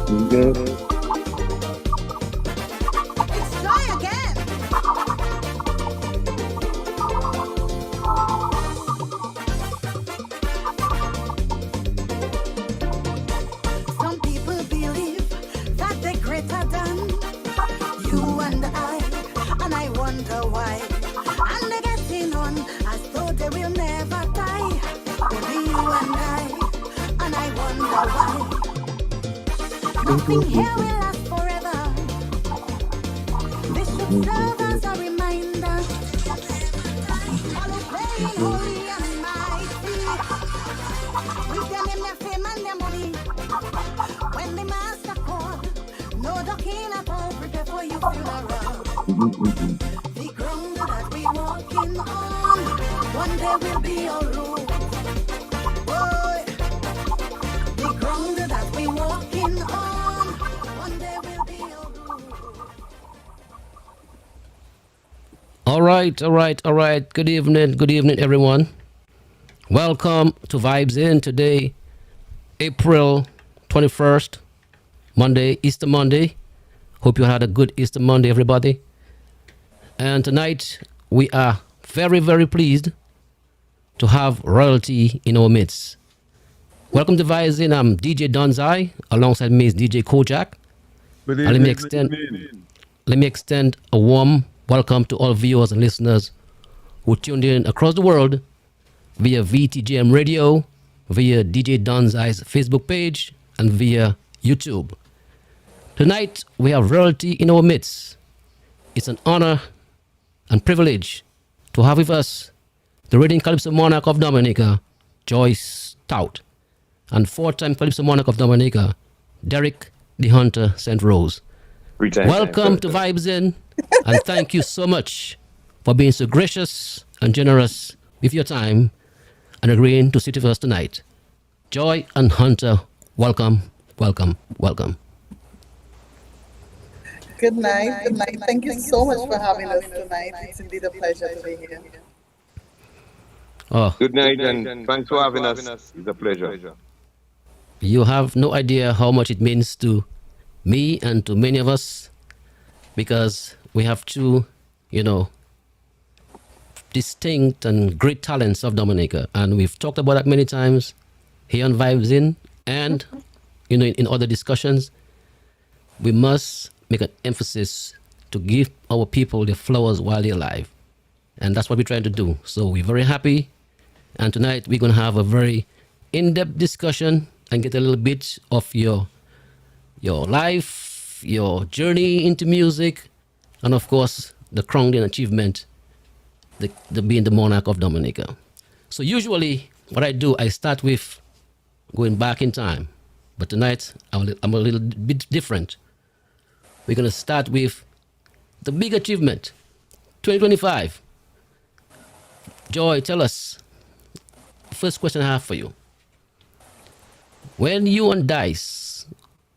Mhm. It's joy again. Some people believe that they're greater than you and I wonder why. And they're getting on as though they will never die. Only you and I wonder why. Nothing here will last forever. This should serve as a reminder. Follow playing holy and mighty. With them in their fame and their money. When the master call, no ducking at all. Prepare for your funeral. The ground that we walking on, one day will be a road. Boy, the ground that we walking on, one day will be a road. All right. Good evening, everyone. Welcome to Vibes In today, April 21st, Monday, Easter Monday. Hope you had a good Easter Monday, everybody. And tonight, we are very, very pleased to have royalty in our midst. Welcome to Vibes In. I'm DJ Donzai. Alongside me is DJ Kojak. Good And let me evening. Good extend evening. let me extend a warm welcome to all viewers and listeners who tuned in across the world via VTGM Radio, via DJ Donzai's Facebook page, and via YouTube. Tonight, we have royalty in our midst. It's an honor and privilege to have with us the reigning Calypso Monarch of Dominica, Joyce Stout, and four-time Calypso Monarch of Dominica, Derek the Hunter St. Rose. Greetings. Welcome to Vibes In, and thank you so much for being so gracious and generous with your time and agreeing to sit with us tonight. Joy and Hunter, welcome. Good night. Good night. Thank you so much for having us tonight. It's indeed a pleasure to be here. Oh, Good night and thanks for having us. It's a pleasure. you have no idea how much it means to me and to many of us because we have two, distinct and great talents of Dominica. And we've talked about that many times here on Vibes In and, in other discussions. We must make an emphasis to give our people their flowers while they're alive. And that's what we're trying to do. So we're very happy. And tonight we're going to have a very in-depth discussion and get a little bit of your life, your journey into music, and of course, the crowning achievement, the being the monarch of Dominica. So usually what I do, I start with going back in time. But tonight, I'm a little bit different. We're going to start with the big achievement, 2025. Joy, tell us, first question I have for you. When you and Dice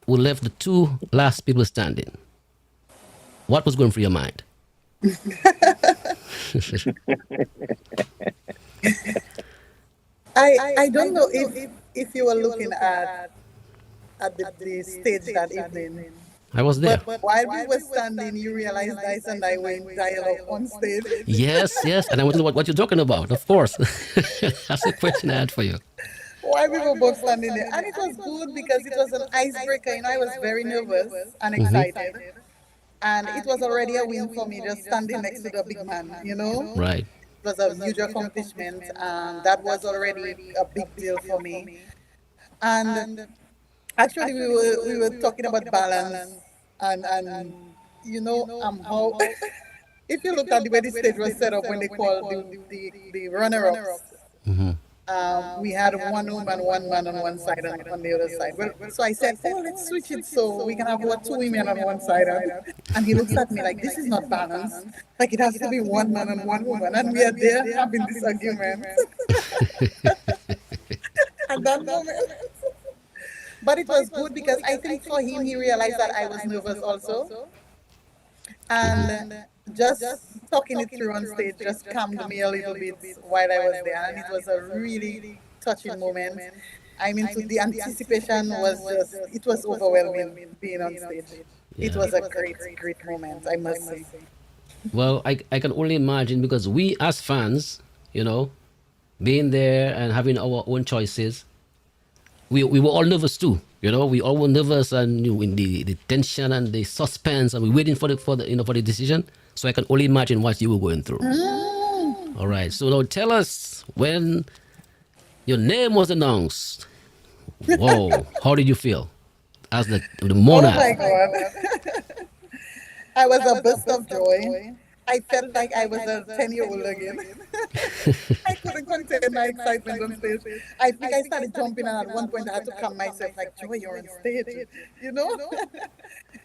were left the two last people standing, what was going through your mind? I don't know if you were looking at the stage that evening, I was there. but while we were standing, you realized Dice and I were in dialogue on stage. Yes, and I want to know what you're talking about, of course. That's the question I had for you. While we were both standing there, and it was good because it was an icebreaker. I was very nervous and excited, and it was already a win for me just standing next to the big man. Right. It was a huge accomplishment, and that was already a big deal for me. And actually, we were talking about balance, and how if you look at the way the stage was set up when they called the runner-ups, we had one woman, one man on one side and on the other side. Well, so I said, oh, let's switch it so we can have what, two women on one side. And he looks at me like, this is not balanced. Like it has to be one man and one woman. And we are there having this argument at that moment. But it was good because I think for him, he realized that I was nervous also. And just talking it through on stage just calmed me a little bit while I was there. And it was a really touching moment. I mean, so the anticipation was just, it was overwhelming being on stage. It Yeah. was a great, great moment, I must say. Well, I can only imagine because we as fans, you know, being there and having our own choices, we were all nervous too. You know, we all were nervous and in the tension and the suspense, and we're waiting for the decision. So I can only imagine what you were going through. All right. So now tell us when your name was announced. Whoa! How did you feel as the Oh monarch? my God. I was a burst of joy. I felt like I was a 10-year-old again. I couldn't contain my excitement on stage. I think I started jumping, and at one point I had to calm myself, like, Joy, you're on stage. You know?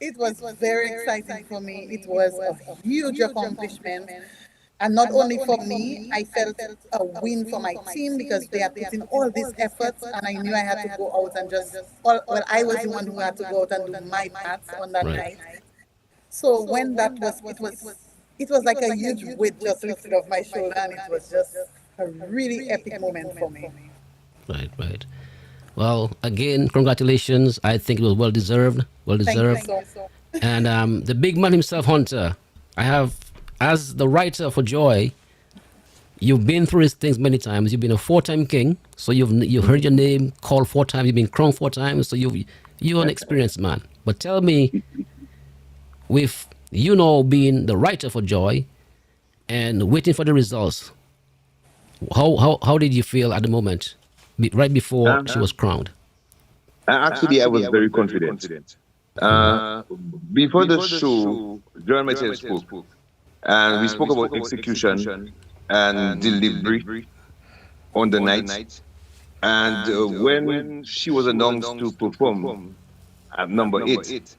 It was very exciting for me. It was a huge accomplishment. And not only for me, I felt a win for my team because they had put in all these efforts, and I knew I had to go out and just, well, I was the one who had to go out and do my part on that Right. night. So when that was, it was like a huge weight just lifted off my shoulder, and it was just a really epic moment for me. Right, right. Well, again, congratulations. I think it was well deserved. Well Thank you deserved. so. And the big man himself, Hunter, I have, as the writer for Joy, you've been through these things many times. You've been a 4-time king, so you've heard your name called 4 times. You've been crowned 4 times, so you're an experienced man. But tell me, with you know being the writer for Joy and waiting for the results, how did you feel at the moment, right before she was crowned? Actually, I was very confident. Before the show, Joy and myself spoke, and we spoke about execution and delivery on the night. And when she was announced to perform at number 8,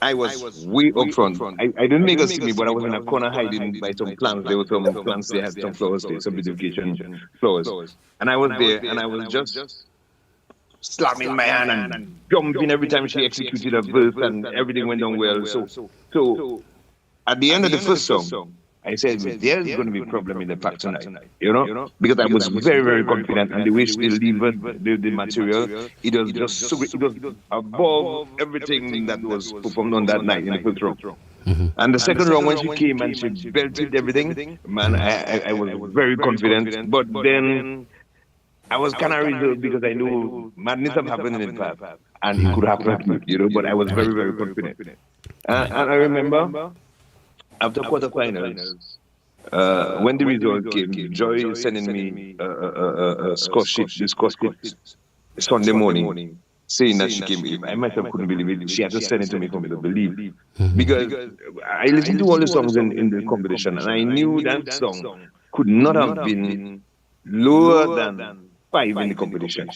I was way up front. I didn't make a scene, but I was in a corner hiding by some plants. There were some plants, they had some flowers there, some beautification flowers. And I was there, and I was just slapping my hand and jumping every time she executed a verse, and everything went on well. So at the end of the first song, I said, there's going to be a problem in the pack tonight, you know, because I was very, very confident, and the way she delivered the material, it was just so, it was above everything that was performed on that night in the first round. And the second round, when she came and she belted everything, man, I was very confident, but then I was kind of reserved because I knew madness have happened in the past, and it could happen, you know, but I was very, very confident. And I remember, after quarterfinals, when the result came, Joy sending me a score sheet, Sunday morning, saying that she came. I myself couldn't believe it. She had to send it to me for me to believe. Because I listened to all the songs in the competition, and I knew that song could not have been lower than 5 in the competition.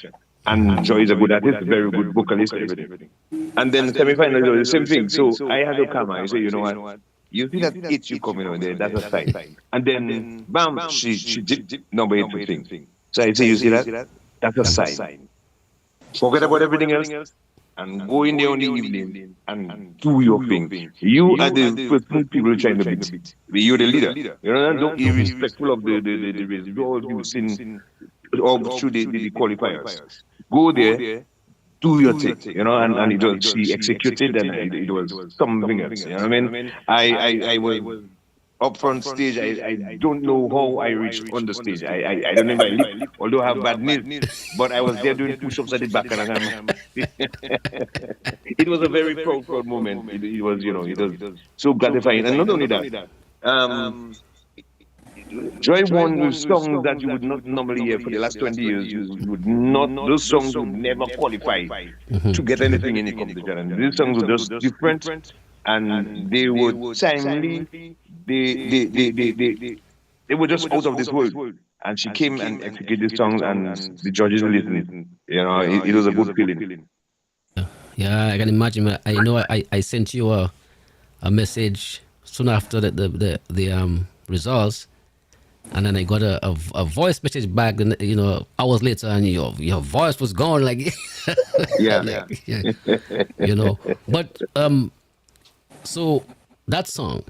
And Joy is a good artist, very good vocalist, everything. And then semi-final, the same thing. So I had to come and I say, you know what? You see that 8 you coming on there, that's a sign. And then, bam, she did number 8 to sing. So I say, you see that? That's a sign. Forget about everything else and go in there on the evening and do your thing. You are the first people trying to beat. You're the leader. You know, don't be respectful of the result you've seen all through the qualifiers. Go there, do your thing, you know, and it was, she executed, and it was something else, you know what I mean? I was up front stage. I don't know how I reached on the stage. I don't know if I leaped, although I have bad knees, but I was there doing push-ups at the back, and it was a very proud moment. It was, you know, it was so gratifying. And not only that, Joy won with songs that you would not normally hear for the last 20 years. You would not, those songs would never qualify to get anything in the competition. And these songs were just different, and they were timely. They were just out of this world. And she came and executed the songs, and the judges listened. You know, it was a good feeling. Yeah, I can imagine. I know I sent you a message soon after the results, and then I got a voice message back, you know, hours later, and your voice was gone, like Yeah. yeah, you know. But so that song,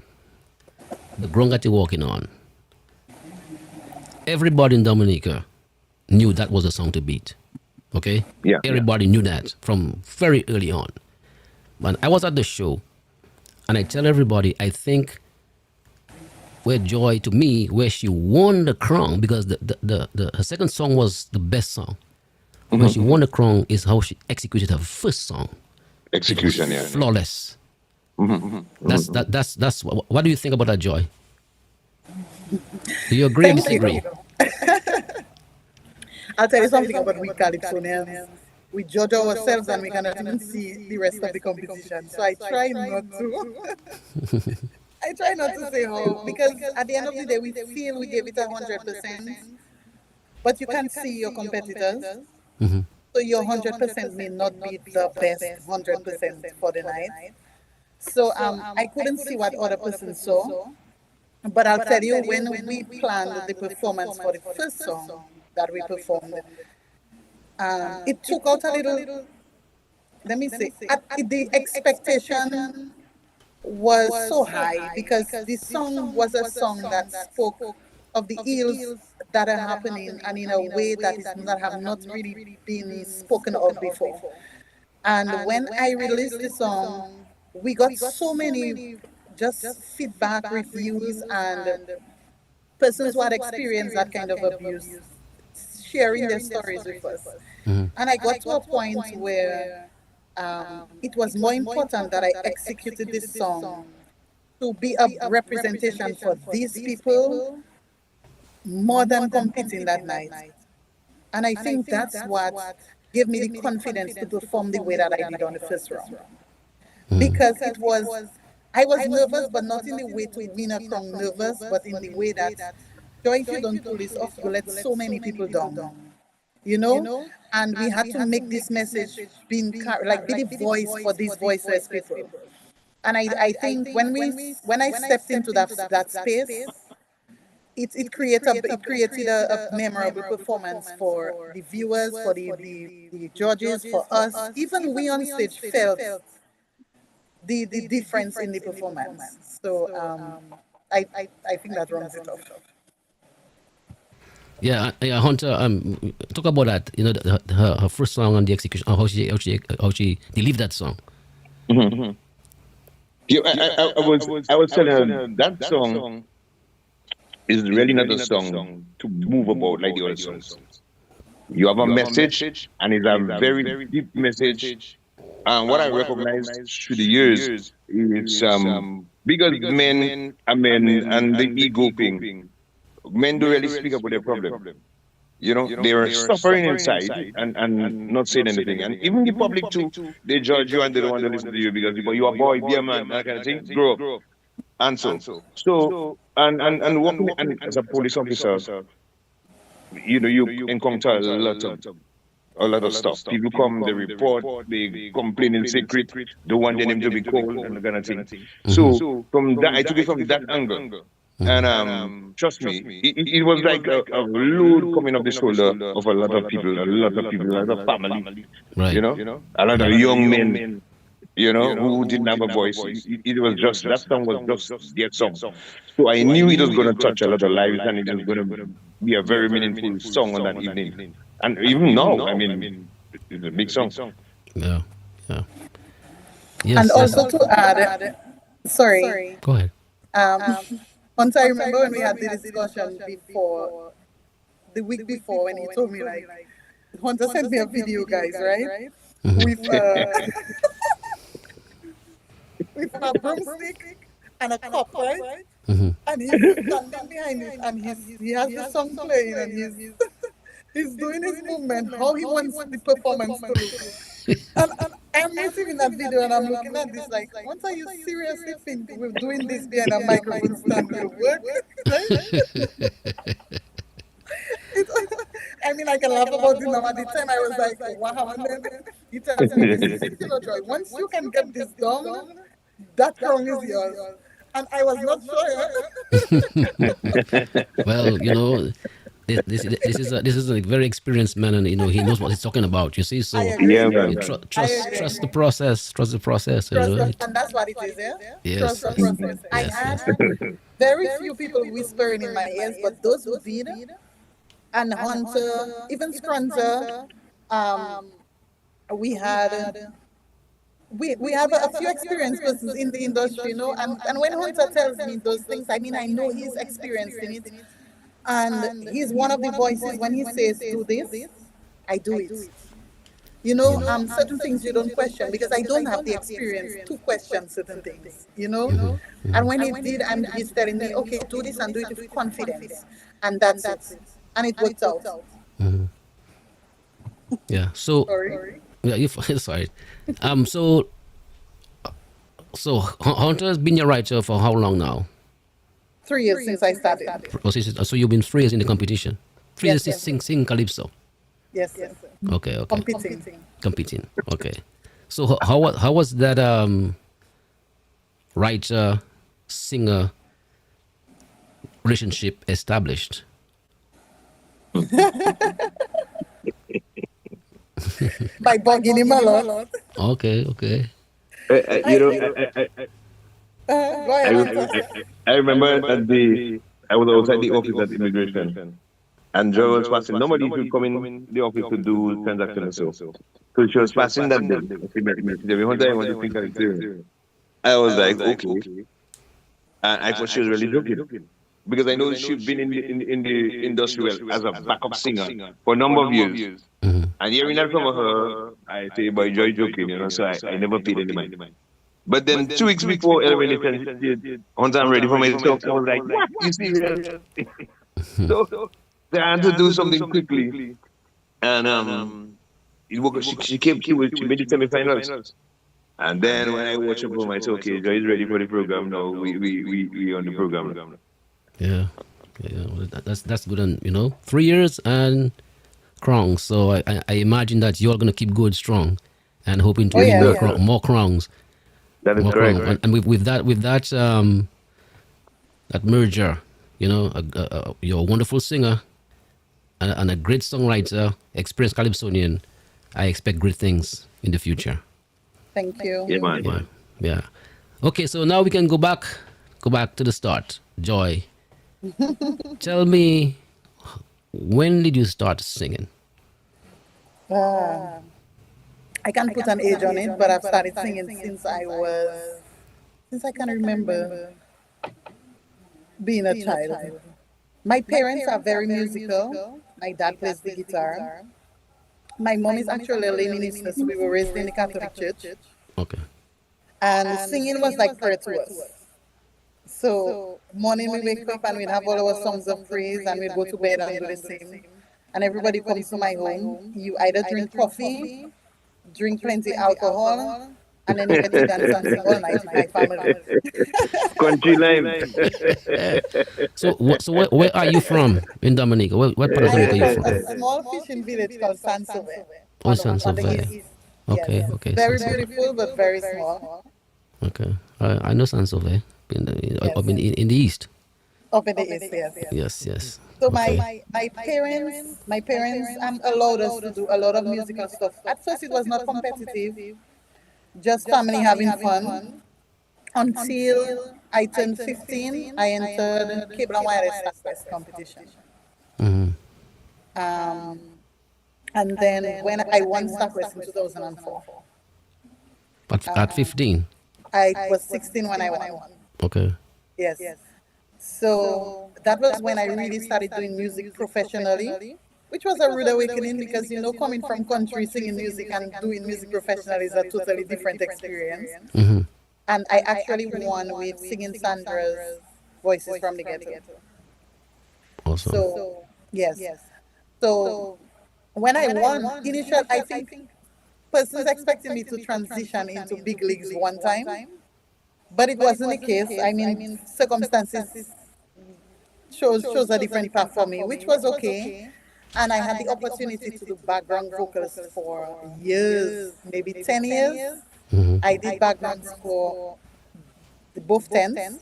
the Grongati Walking On, everybody in Dominica knew that was a song to beat. Okay, Yeah. everybody knew that from very early on. When I was at the show, and I tell everybody, I think where Joy, to me, where she won the crown, because her second song was the best song. When she won the crown is how she executed her first song. It was Execution, yeah. flawless. That's what do you think about that, Joy? Do you agree or Thank disagree? you. I'll tell you something about we Calypsonians. We judge ourselves and we cannot even see the rest of the competition. So I try not to. I try not to say how, because at the end of the day, we feel we gave it 100%, but you can't see your competitors. So your 100% may not be the best 100% for the night. So I couldn't see what other person saw, but I'll tell you, when we planned the performance for the first song that we performed, it took out a little, let me say, the expectation was so high because the song was a song that spoke of the ills that are happening and in a way that is not have not really been spoken of before. And when I released the song, we got so many just feedback, reviews, and persons who had experienced that kind of abuse sharing their stories with us. And I got to a point where it was more important that I executed this song to be a representation for these people more than competing that night. And I think that's what gave me the confidence to perform the way that I did on the first round. Because it was, I was nervous, but not in the way to win a crown nervous, but in the way that, Joy, if you don't pull this off, you let so many people down. You know, and we had to make this message being like be the voice for these voiceless people. And I think when I stepped into that space, it created a memorable performance for the viewers, for the judges, for us. Even we on stage felt the difference in the performance. So I think that runs it off. Yeah, yeah, Hunter. Talk about that. You know, her first song and the execution, how she delivered that song. Yeah, I was telling her that song is really not a song to move about like the other songs. You have a message, and it's a very deep message. And what I recognized through the years is because men are men, and the ego thing. Men don't really speak about their problem. You know, they are suffering inside and not saying anything. And even the public too, they judge you and they don't want to listen to you because you are a boy, be a man, that kind of thing. Grow up. And and working and as a police officer, you encounter a lot of stuff. People come, they report, they complain in secret, they want their name to be called and that kind of thing. So from that, I took it from that angle. And trust me, it was like a load coming off the shoulder of a lot of people, a lot of family, Right. a lot of young men, who didn't have a voice. It was just, that song was just their song. So I knew it was going to touch a lot of lives and it was going to be a very meaningful song on that evening. And even now, I mean, it's a big song. Yeah, yeah. Yes, And yes. also to add, sorry, Go ahead. once I remember when we had the discussion before, the week before, when he told me, like, Hunter sent me a video, guys, right? With, with a broomstick and a cup, right? And he's standing behind it and he has the song playing and he's doing his movement, how he wants the performance to look. And I'm receiving that video and I'm looking at this like, once are you seriously think we're doing this behind a microphone stand will work? I mean, I can laugh about it now. At the time, I was like, what happened? He tells me, this is Killer Joy. Once you can get this done, that crown is yours. And I was not sure. Well, this is a very experienced man, and he knows what he's talking about. You see, so I agree. Yeah, you man. trust the process. Trust the process. And that's what it is, yeah? Yes, Trust the yes, process. I yes, had very few people whispering in my ears, but those who did, and Hunter, even Scrunter, um, we had we have a few experienced persons in the industry, and when Hunter tells me those things, I mean, I know he's experienced in it, and he's one of the voices. When he says do this, I do it. Certain things you don't question because I don't have the experience to question certain things. And when he did, he's telling me, okay, do this and do it with confidence, and that's it, and it worked out. Yeah. So Sorry. yeah, you sorry. So Hunter has been your writer for how long now? 3 years since I started. So you've been 3 years in the competition. 3 years Yes, yes. sing calypso. Yes, yes. Okay. Competing. Competing. Okay. So how was that writer singer relationship established? By bugging him a lot. Okay. You know, Go ahead, Hunter. I remember I was outside the office at immigration, and Joy was passing. Nobody should come in the office to do transaction so she was passing that day. She met me. She said, "Hunter, I want to think of it serious." I was like, okay, and I thought she was really joking because I know she'd been in the industry as a backup singer for a number of years. And hearing that from her, I say, boy, Joy joking. So I never paid any mind. But then 2 weeks before elimination, she said, Hunter, I'm ready for myself. I was like, what? You serious? So they had to do something quickly. And she made the semifinals. And then when I watch her perform, I said, okay, Joy is ready for the program now. We on the program now. Yeah. Well, that's good. And 3 years and crowns. So I imagine that you're gonna keep going strong, and hoping to Oh, win yeah, more, yeah. more crowns. That is More correct. crowns. And with that that merger, you're a wonderful singer and a great songwriter, experienced calypsonian. I expect great things in the future. Thank you. Yeah, man. Yeah. Okay, so now we can go back to the start. Joy, tell me, when did you start singing? I can't put an age on it, but I've started singing since I can remember being a child. My parents are very musical. My dad plays the guitar. My mom is actually a lay minister, so we were raised in the Catholic Church. Okay. And singing was like prayer to us. So morning we wake up and we'd have all our songs of praise and we'd go to bed and do the same. And everybody comes to my home. You either drink coffee, drink plenty alcohol, and then you get to dance and sing all night with my family. Country line. So where are you from in Dominica? What part of I Dominica am are you from from? a small fishing village called Sansove Oh, on the Sansovere. east. Okay, Yes. okay. Very Sansovere. beautiful, but very small. Okay. I know Sansovere Yes. up in the east. Up in the east, yes. Yes. So Okay. my parents allowed us to do a lot of musical stuff. At first, it was not competitive, just family having fun. Until I turned 15, I entered Cable and Wireless Staff competition. Hmm. Um, and then when I won Staff West in 2004, At 15. I was 16 when I won. Okay. Yes. So that was when I really started doing music professionally, which was a rude awakening because, coming from country, singing music and doing music professionally is a totally different experience. Hmm. And I actually won with Singing Sandra's Voices from the Ghetto. Awesome. So, yes. So when I won, initially, I think persons expected me to transition into big leagues one time, but it wasn't the case. I mean, circumstances chose a different path for me, which was okay. And I had the opportunity to do background vocals for years, maybe 10 years. Hmm. I did backgrounds for both tents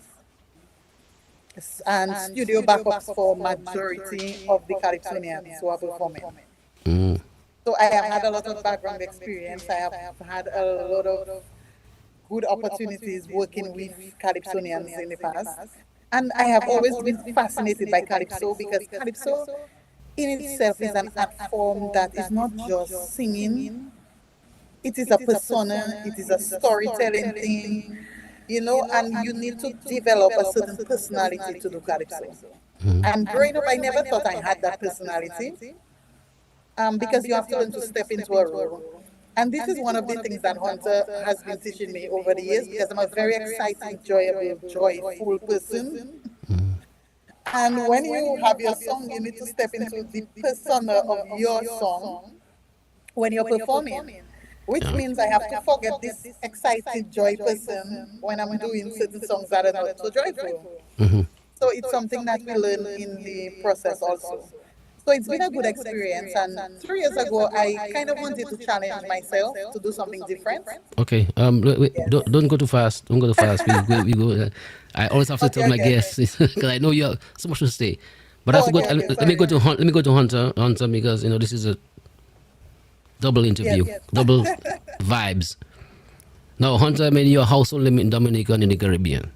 and studio backups for majority of the Calypsonians who are performing. Mm. So I have had a lot of background experience. I have had a lot of good opportunities working with Calypsonians in the past. And I have always been fascinated by Calypso because Calypso in itself is an art form that is not just singing, it is a persona, it is a storytelling thing, and you need to develop a certain personality to do calypso. And growing up, I never thought I had that personality, because you have to learn to step into a role. And this is one of the things that Hunter has been teaching me over the years, because I'm a very exciting, joyful person. And when you have your song, you need to step into the persona of your song when you're performing, which means I have to forget this excited, joy person when I'm doing certain songs that are not so joyful. So it's something that we learn in the process also. So it's been a good experience. And 3 years ago, I kind of wanted to challenge myself to do something different. Okay. Wait, Yes. don't go too fast. Don't go too fast. We go. I always have to tell my Okay. guests because I know you have so much to say. But I have to go. Okay, Let me go to sorry. Let me go to Hunter, because this is a double interview, Yes. double vibes. Now, Hunter, I mean, you're a household name in Dominica and in the Caribbean.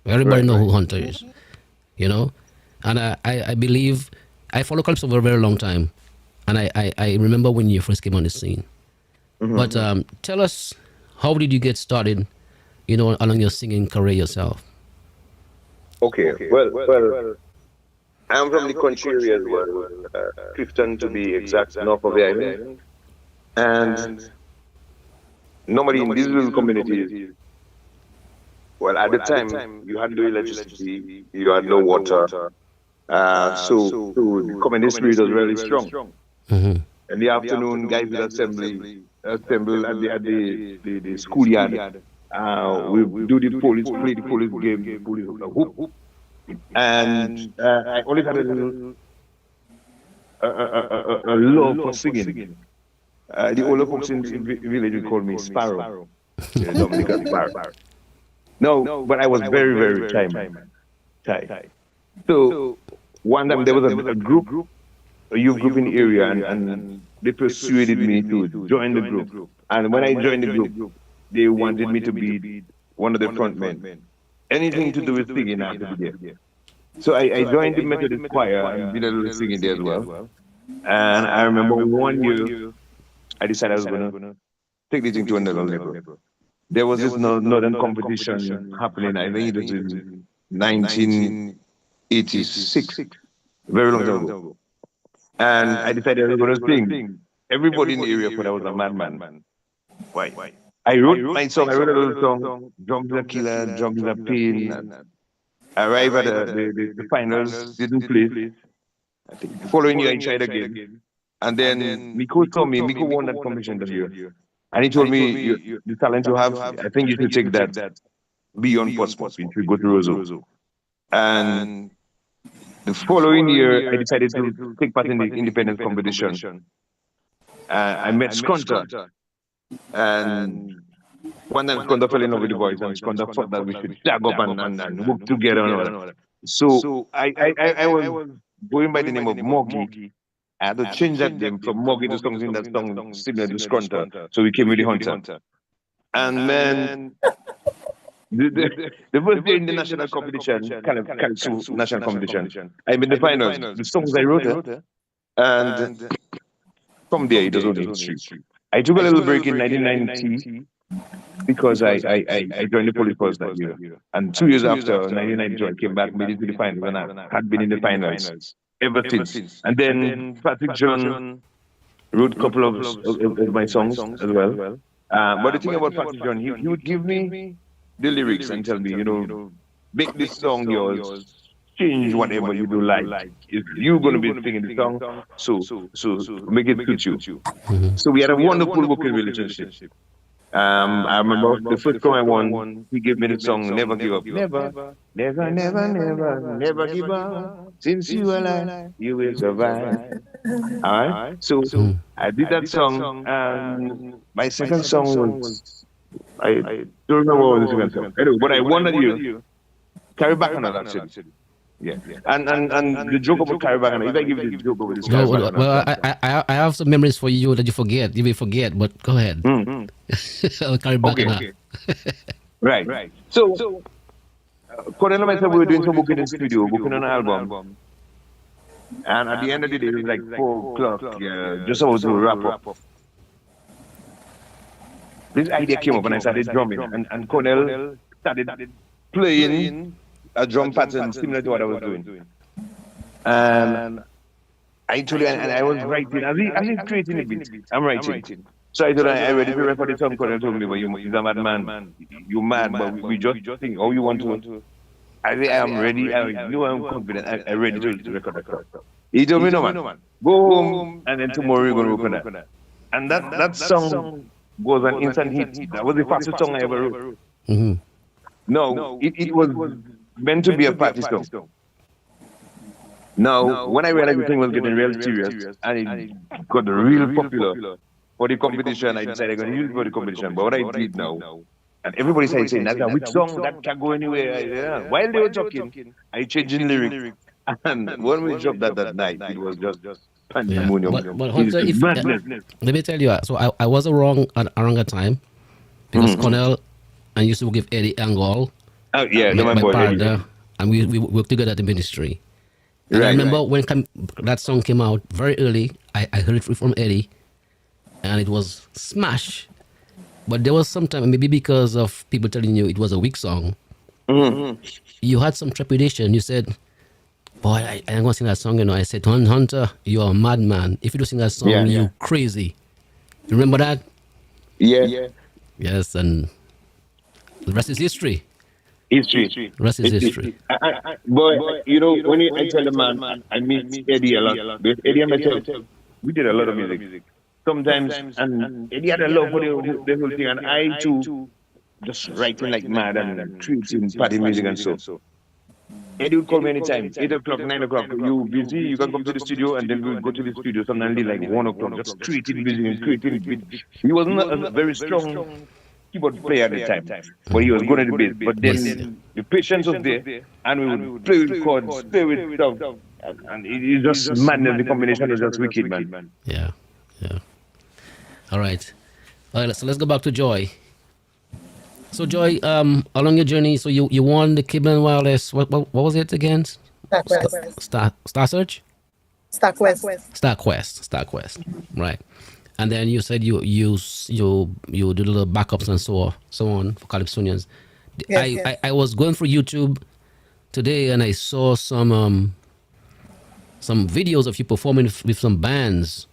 Everybody know who Hunter is, and I believe I follow Calypso for a very long time, and I remember when you first came on the scene. But tell us, how did you get started, along your singing career yourself? Okay. Well, I'm from the country area as well, Clifton to be exact, north of the island. And normally in these little communities, well, at the time, you had no electricity, you had no water. So the communist spirit was really strong. Mm-hmm. In the afternoon, guys will assemble at the schoolyard. We do the police, play the police game, the police hoop. And I always had a love for singing. The older folks in the village would call me Sparrow. Yeah, Dominican Sparrow. No, but I was very, very shy, man. Shy. So one time there was a group, a youth group in the area, and they persuaded me to join the group. And when I joined the group, they wanted me to be one of the front men. Anything to do with singing, I had to be there. So I joined the Methodist choir and did a little singing there as well. And I remember one year, I decided I was going to take this thing to another level. There was this northern competition happening, I think it was in 1986, very long time ago. And I decided I was going to sing. Everybody in the area thought I was a madman. Why? I wrote my song, I wrote a little song, Drums Are Killer, Drums Are Pain. And I arrived at the finals, didn't place. I think the following year I tried again. And then Miko told me, Miko won that competition that year. And he told me, the talent you have, I think you should take that beyond Portsmouth. You should go to Roseau. And the following year, I decided to take part in the independent competition. I met Skonta. And one time Skonta fell in love with the boys, and Skonta thought that we should tag up and work together and all that. So I was going by the name of Moggy. I had to change that name from Moggy to something that song similar to Skonta. So we came with the Hunter. And man, the first day in the national competition, kind of national competition, I'm in the finals. The songs I wrote, and from there it was only history. I took a little break in 1990 because I joined the police force that year. And 2 years after, 1992, I came back, made it to the finals, and I had been in the finals ever since. And then Patrick John wrote a couple of my songs as well. But the thing about Patrick John, he would give me the lyrics and tell me, make this song yours, change whatever you do like. If you're going to be singing the song, so make it suit you. So we had a wonderful working relationship. I remember the first song I won, he gave me the song Never Give Up. Never give up. Since you are alive, you will survive. All right? So I did that song, and my second song was, I don't remember what was the second song. Anyway, but I won that year. Carry back on that, actually. Yeah. And the joke about Carry Back on, if I give you the joke about this Carry Back on. Well, I have some memories for you that you forget. You will forget, but go ahead. I'll carry back on. Okay. Right. So Cornell and myself, we were doing some booking in the studio, booking on an album. And at the end of the day, it was like 4 o'clock, just about to wrap up. This idea came up and I started drumming. And Cornell started playing a drum pattern similar to what I was doing. And I told you, and I was writing, as he's creating a beat, I'm writing. So I told him, I ready to record the song. Cornell told me, but you're a mad man. You mad, but we just think how you want to. I say, I am ready. I know I'm confident. I'm ready to record the song. He told me, no, man. Go home, and then tomorrow you're going to work on that. And that song was an instant hit. That was the fastest song I ever wrote. Mm-hmm. No, it was meant to be a party song. Now, when I realized the thing was getting real serious and it got real popular for the competition, I decided I'm going to use it for the competition. But what I did now, and everybody started saying, that's a which song that can go anywhere. Yeah. While they were talking, I changed the lyrics. And when we dropped that night, it was just Yeah. pandemonium. But Hunter, if, Madness. let me tell you, so I was wrong at around that time because Cornell and used to give Eddie Angol, Oh, yeah, my, my my boy. partner, and we worked together at the ministry. And I remember when that song came out very early, I heard it from Eddie, and it was smash. But there was some time, maybe because of people telling you it was a weak song, you had some trepidation. You said, boy, I ain't gonna sing that song, you know. I said, Hunter, you're a madman. If you don't sing that song, you crazy. You remember that? Yeah. Yes, and the rest is history. History. The rest is history. Boy, when I tell the man, I meet Eddie a lot. Because Eddie and myself, we did a lot of music. Sometimes, and Eddie had a love for the whole thing, and I too, just writing like mad and creating party music and so. Eddie would call me anytime, 8 o'clock, 9 o'clock. You busy? You can come to the studio, and then we'll go to the studio sometimes like 1 o'clock, just creating music and creating beat. He wasn't a very strong keyboard player at the time, but he was good at the bass. But then the patience was there, and we would play with chords, play with stuff, and it just madness. The combination was just wicked, man. Yeah. All right. So let's go back to Joy. So Joy, along your journey, so you won the Kiblen Wireless. What was it again? Star Search. Star Quest. Right. And then you said you did a little backups and so on for Calypsonians. Yes. I was going through YouTube today and I saw some videos of you performing with some bands.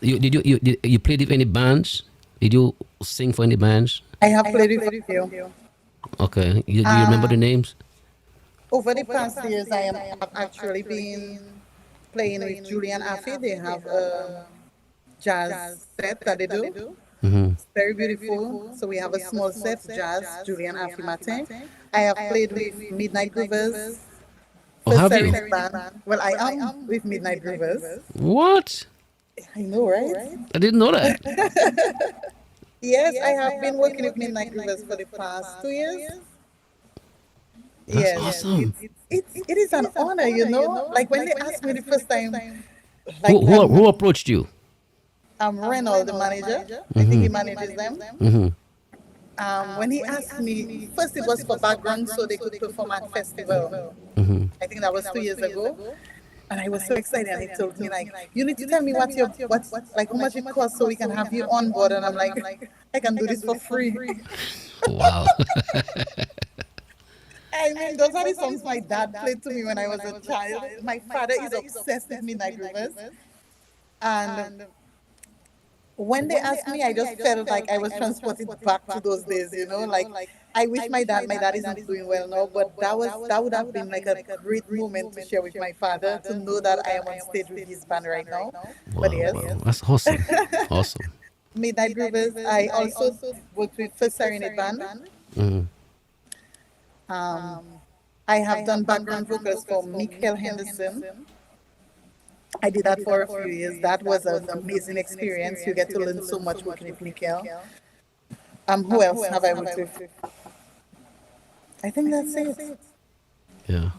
You played with any bands? Did you sing for any bands? I have played with you. Okay. Do you remember the names? Over the past years, I have actually been playing with Julian Affey. They have a jazz set that they do. It's very beautiful. So we have a small set, jazz, Julian Affey Martin. I have played with Midnight Groovers. Oh, have you? Serenade Band. Well, I am with Midnight Groovers. What? I know, right? I didn't know that. Yes, I have been working with Midnight Groovers for the past 2 years. That's Yes, awesome. it is an honor, Like when they asked me the first time, like Who approached you? Reynolds, the manager. I think he manages them. When he asked me, first it was for background so they could perform at festival. I think that was 2 years ago. And I was so excited, and he told me like, you need to tell me what's like how much it costs so we can have you on board. And I'm like, I can do this for free. Wow. I mean, those are the songs my dad played to me when I was a child. My father is obsessed with Midnight Groovers. And when they asked me, I just felt like I was transported back to those days, like I wish my dad isn't doing well now, but that would have been like a great moment to share with my father, to know that I am on stage with his band right now. But yes, Wow. That's awesome. Awesome. Midnight Groovers. I also worked with First Serenade Band. I have done background vocals for Michael Henderson. I did that for a few years. That was an amazing experience. You get to learn so much working with Michael. Who else have I worked with? I think that's it. Yeah.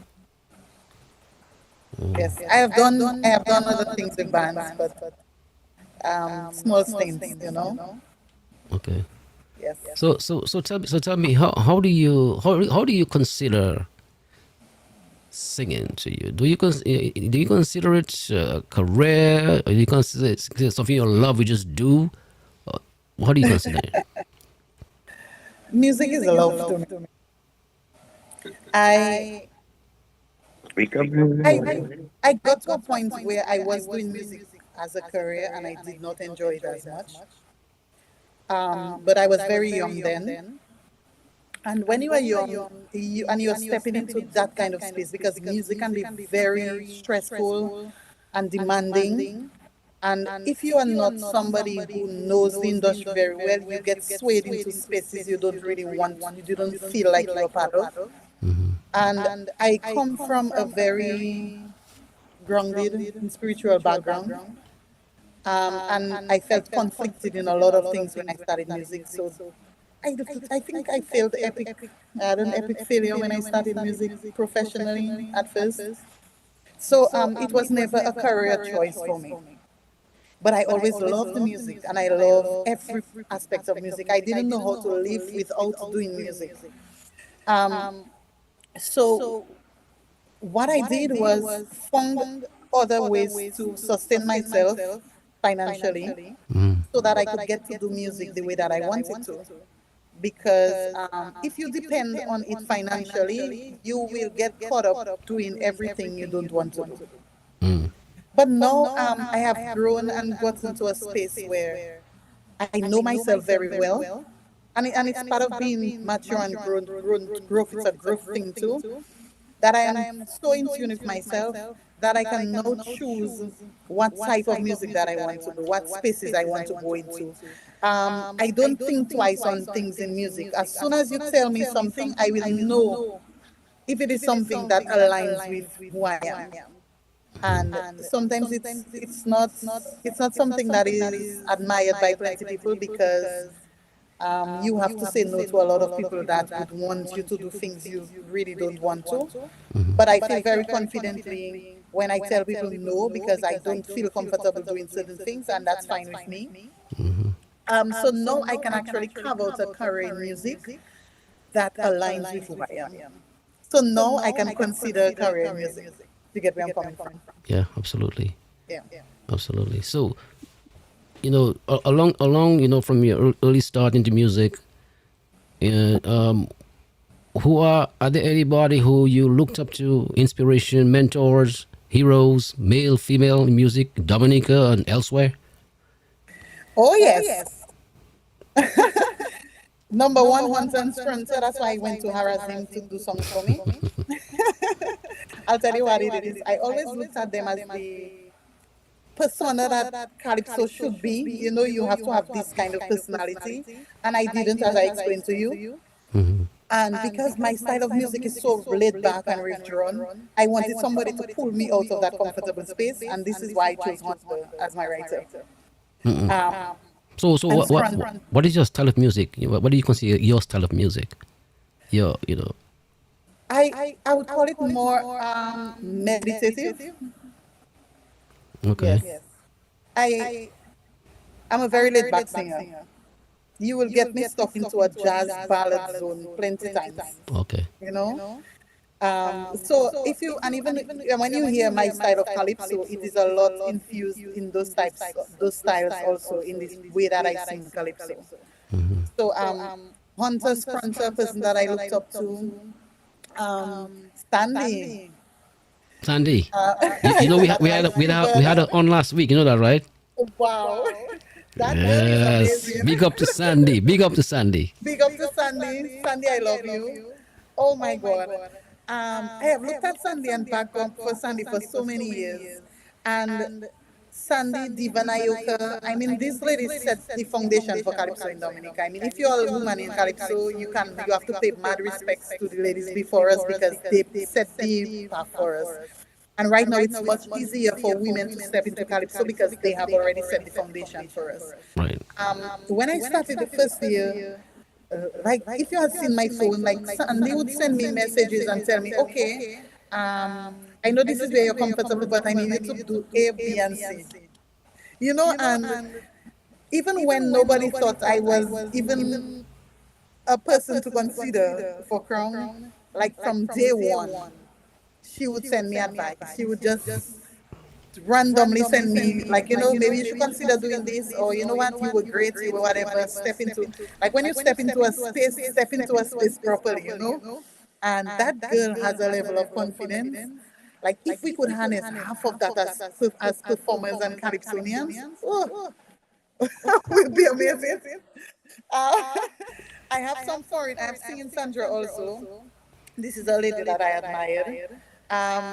Yes, I have done other things with bands, but small things, Okay. Yes. So tell me how do you consider singing to you? Do you consider it a career? Or do you consider it something you love, you just do? Or what do you consider it? Music is love to me. I Wake up. I got to a point where I was doing music as a career and I did not enjoy it as much. But I was very young then. And when you are young, and you're stepping into that kind of space, because music can be very stressful and demanding. And if you are not somebody who knows the industry very well, you get swayed into spaces you don't really want, you don't feel like you're part of. And I come from a very grounded and spiritual background. And I felt conflicted in a lot of things when I started music. So I think I failed epic. I had an epic failure when I started music professionally at first. So it was never a career choice for me. But I always loved the music and I love every aspect of music. I didn't know how to live without doing music. Um, so what I did was found other ways to sustain myself financially so that I could get to do music the way that I wanted to. Because if you depend on it financially, you will get caught up doing everything you don't want to do. Mm. But now I have grown and gotten to a space where I know myself very well. And it's part of being mature and growth. It's a growth thing too. That I am so in tune with myself that I can now choose what type of music that I want to do, what spaces I want to go into. I don't think twice on things in music. As soon as you tell me something, I will know if it is something that aligns with who I am. And sometimes it's not something that is admired by plenty people because you have to say no to a lot of people that would want you to do things you really don't want to. But I feel very confidently when I tell people no because I don't feel comfortable doing certain things, and that's fine with me. So now I can actually carve out a career in music that aligns with who I am. So now I can consider a career in music. You get where I'm coming from? Yeah, absolutely. Yeah. Absolutely. So, along, from your early start into music, and are there anybody who you looked up to, inspiration, mentors, heroes, male, female in music, Dominica and elsewhere? Oh yes. Number one, Hunter Sprinter. That's why I went to harass him to do songs for me. I'll tell you what it is. I always looked at them as the persona that Calypso should be. You have to have this kind of personality. And I didn't, as I explained to you. And because my style of music is so laid back and withdrawn, I wanted somebody to pull me out of that comfortable space. And this is why I chose Hunter as my writer. So And what is your style of music? What do you consider your style of music? I would call it more meditative. Okay. Yes. I'm a very laid back singer. You will get me stuck into a jazz ballad zone plenty times, Okay. you know. So if you and even when you hear my style of calypso, it is a lot infused in those styles also in this way that I sing calypso. So Hunter Scruncher, person that I looked up to, Stanley. Sandy, we had her on last week. You know that, right? Wow, that girl is Yes. amazing. Big up to Sandy. Big up to Sandy. Big up to Sandy. Sandy, I love you. Oh my God. I have looked at Sandy and back up for Sandy for so many years. And Sandy, Diva Nayoka, I mean, these ladies set the foundation for Calypso in Dominica. I mean, if you're a woman in Calypso, you have to pay mad respects to the ladies before us because they set the path for us. And right now, it's much easier for women to step into Calypso because they have already set the foundation for us. Right. When I started the first year, like if you had seen my phone, like Sandy would send me messages and tell me, okay, I know this is where you're comfortable, but I need you to do A, B, and C. And even when nobody thought I was even a person to consider for Crown, like from day one, she would send me advice. She would just randomly send me, like, maybe you should consider doing this, or you know what, you were great, you were whatever. Step into, like, when you step into a space properly, And that girl has a level of confidence. Like, if we could harness half of that as performers and calypsonians, oh, would be amazing. Uh, I have some foreign. I have singing Sandra also. This is a lady that I admired.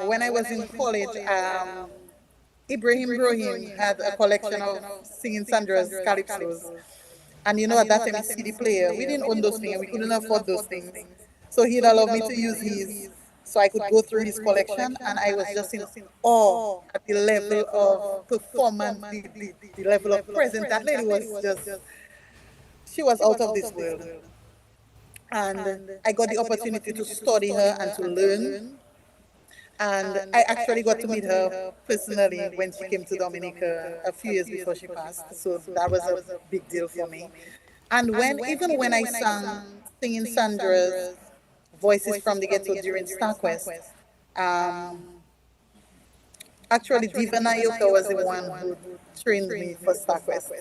When I was in college, Ibrahim Brohim had a collection of singing Sandra's calypsos. And at that time, a CD player, we didn't own those things, we couldn't afford those things. So he'd allow me to use his, so I could go through his collection, and I was just in awe at the level of performance, the level of presence. That lady was just, she was out of this world. And I got the opportunity to study her and to learn. And I actually got to meet her personally when she came to Dominica a few years before she passed. So that was a big deal for me. And even when I sang singing Sandra's Voices from the Ghetto during StarQuest, actually Diva Nayoka was the one who trained me for StarQuest.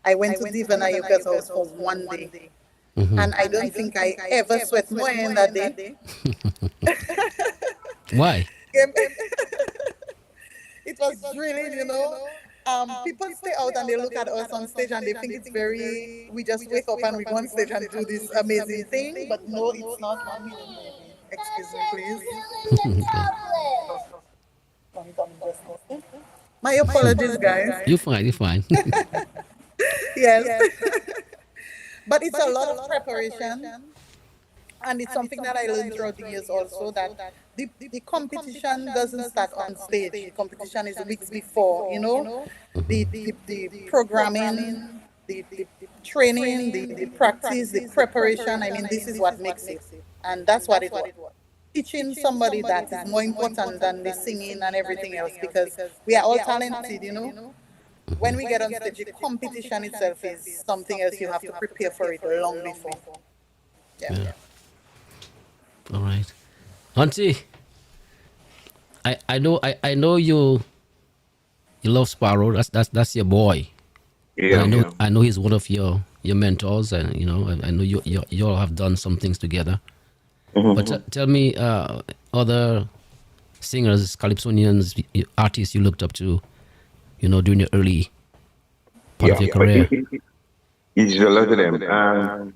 I went to Diva Nayoka's house for one day. And I don't think I ever sweat more in that day. Why? It was thrilling, people stay out and they look at us on stage and they think it's very, we just wake up and we go on stage and do this amazing thing, but no, it's not. Excuse me, please. My apologies, guys. You're fine. You're fine. Yes. But it's a lot of preparation. And it's something that I learned throughout the years also, that the competition doesn't start on stage. The competition is weeks before, the programming, the training, the practice, the preparation. I mean, this is what makes it. And that's what it was. Teaching somebody that is more important than the singing and everything else, because we are all talented, When we get on stage, the competition itself is something else. You have to prepare for it long before. Yeah. All right, Auntie. I know you love Sparrow. That's your boy. Yeah. I know he's one of your mentors, and I know you all have done some things together. But tell me, other singers, calypsonians, artists you looked up to, during your early part of your career. It's a lot of them.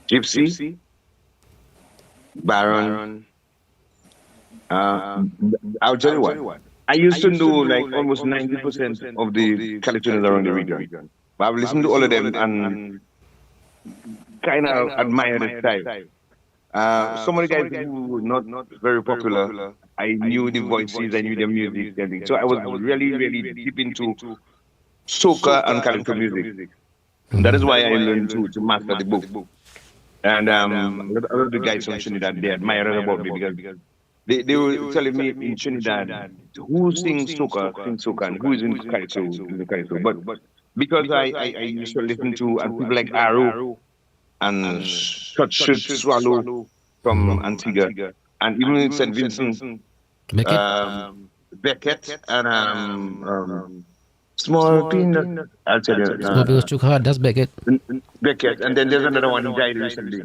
Gypsy, Baron. I'll tell you what. I used to know like almost 90% of the Californians around the region. But I've listened to all of them and kind of admire the style. Some of the guys who were not very popular, I knew the voices, I knew the music, everything. So I was really, really deep into soca and California music. And that is why I learned to master the book. And a lot of the guys from Trinidad, they admire about me because they were telling me in Trinidad, who sings soca, and who is in Calypso. But because I used to listen to people like Arrow and Should Swallow from Antigua, and even in St. Vincent, Beckett, and Small Peanut. I'll tell you. Small Peanut took hard. That's Beckett. Beckett, and then there's another one who died recently.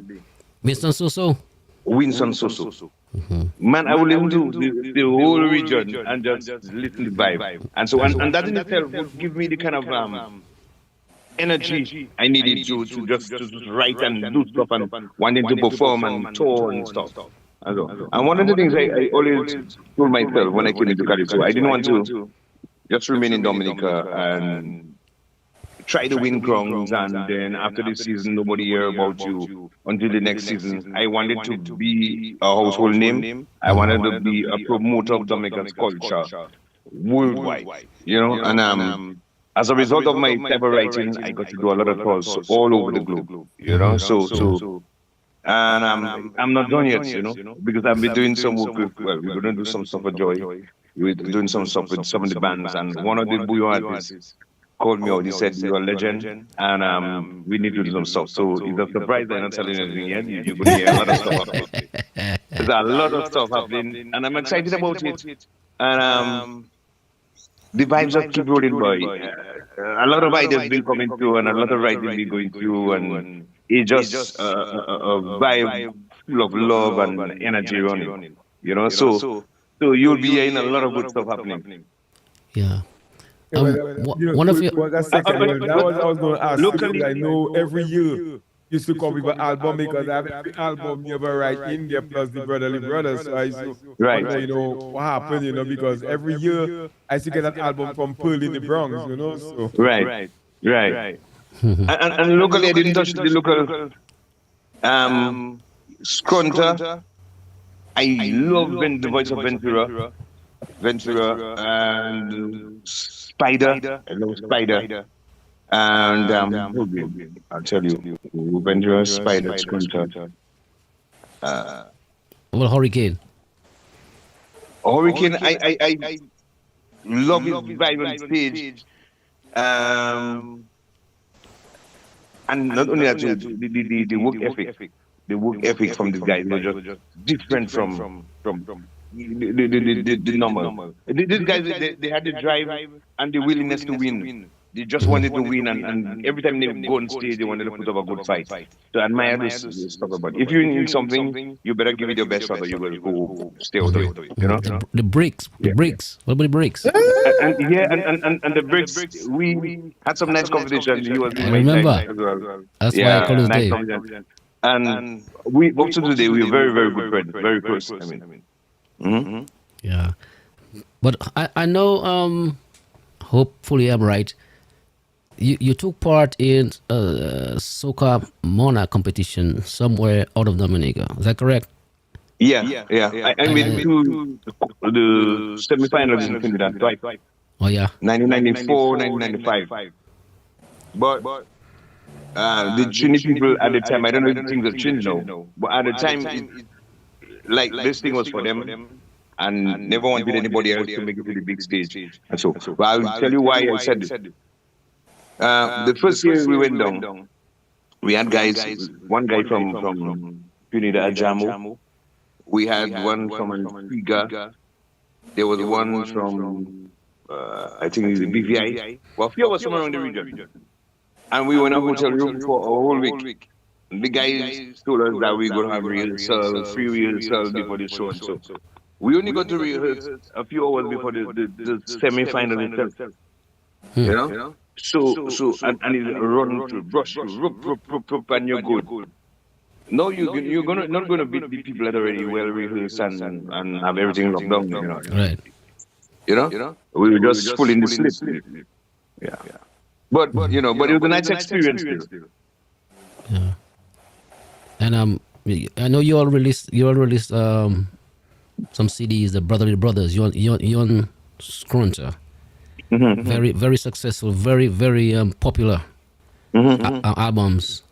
Winston Soso. Winston Soso. Man, I will listen to the whole region and just listen to the vibe. And so, and that in itself would give me the kind of energy I needed to just write and do stuff and wanting to perform and tour and stuff. And one of the things I always told myself when I came into Calypso, I didn't want to just remain in Dominica and try to win crowns, and then after this season, nobody hear about you until the next season. I wanted to be a household name. I wanted to be a promoter of Dominica's culture worldwide, and as a result of my type of writing, I got to do a lot of tours all over the globe, and I'm not done yet, because I've been doing some work with, we're going to do some stuff for Joy. We're doing some stuff with some of the bands, and one of the Bouillon artists called me out. He said, "You're a legend, and we need to do some stuff." So it's a surprise I'm not telling you anything yet. You're going to hear a lot of stuff. There's a lot of stuff happening, and I'm excited about it. And the vibes just keep rolling, boy. A lot of ideas been coming through, and a lot of writing been going through, and it's just a vibe full of love and energy running. So you'll be hearing a lot of good stuff happening. Yeah. Yeah, One of your quick a second, that was I was going to ask you, because Locally, I know every year used to come with an album, because every album you ever write in there plus the Brotherly Brothers. So I used to Right. wonder, what happened, because every year I used to get an album from Pearl in the Bronx, so. Right. And locally, I didn't touch the local Scrunter. I love the voice of Ventura and Spider. I love Spider. And I'll tell you, Ventura, Spider, Scrunter. well, Hurricane. Hurricane, I love his vibe on stage. And not only that, the work ethic. The work ethic from these guys was just different from the normal. These guys, they had the drive and the willingness to win. They just wanted to win, and every time they go on stage, they wanted to put up a good fight. So I admire this stuff about. If you need something, you better give it your best shot, or you will go stay out of it. The bricks. The bricks. What about the bricks? And the bricks, we had some nice competition. He was in I my remember. time as well. That's why I call his nice name. competition. And we up to today we are very, very good friends, very close. I mean, Yeah. But I know, hopefully I'm right. You took part in Soca Mona competition somewhere out of Dominica. Is that correct? yeah. I made to the semi-finals in Trinidad twice, Oh yeah. 1994, 1995. But the Trinity people at the time, I don't know if things have changed now, but at the time, like this thing was for them, and never wanted anybody else to make it to the big stage. And so, but I'll tell you why I said this. The first year we went down, we had guys, one guy from Trinidad, Jamo. We had one from Antigua. There was one from, I think it's the BVI. Well, a few of us from around the region. And we went in a hotel room for a whole week. The guys told us that we were going to have free rehearsal before the show. And so we only got to rehearse a few hours before the semi-final itself. You know? So and it's a run to rush to rup, and you're good. No, you're not gonna beat the people that are already well rehearsed and have everything locked down. Right. We were just pulling the slip. Yeah. But it was a nice experience still. Yeah. And I know you all released some CDs, the Brotherly Brothers. You on Scrunter. Very, very successful, very, very popular albums.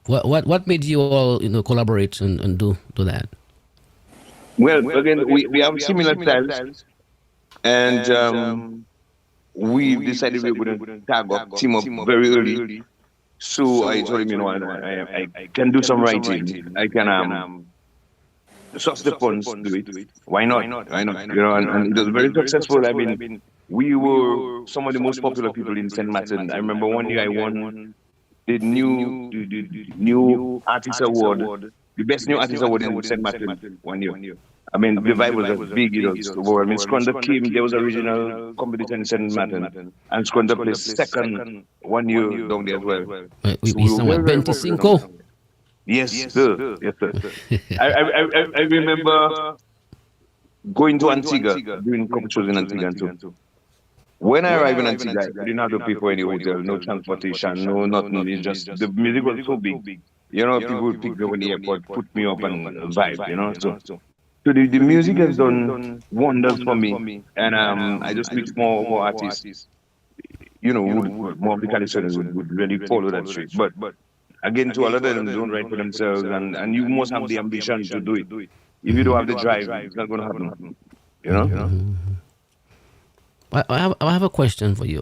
What made you all collaborate and do that? Well, again, we have similar styles, and we decided we were going to team up very early. So I told him, I can do some writing. I can source the funds to do it. Why not? And it was very successful. I mean, we were some of the most popular people in St. Martin. I remember one year I won the new artist award, the best new artist award in St. Martin 1 year. I mean, the vibe was as big, I mean, Scrunter came, there was original competition in St. Martin, and Scrunter placed second 1 year down there as well. We somewhere 25. Yes, sir. I remember going to Antigua, doing couple shows in Antigua too. When I arrived in Antigua, I didn't have to pay for any hotel, no transportation, no nothing. It's just the music was so big. People would pick me up in the airport, put me up and vibe. So the music has done wonders for me, and I just meet more artists. More of the Californians would really follow that street. But again, to a lot of them, don't write for themselves, and you must have the ambition to do it. If you don't have the drive, it's not going to happen. I have a question for you.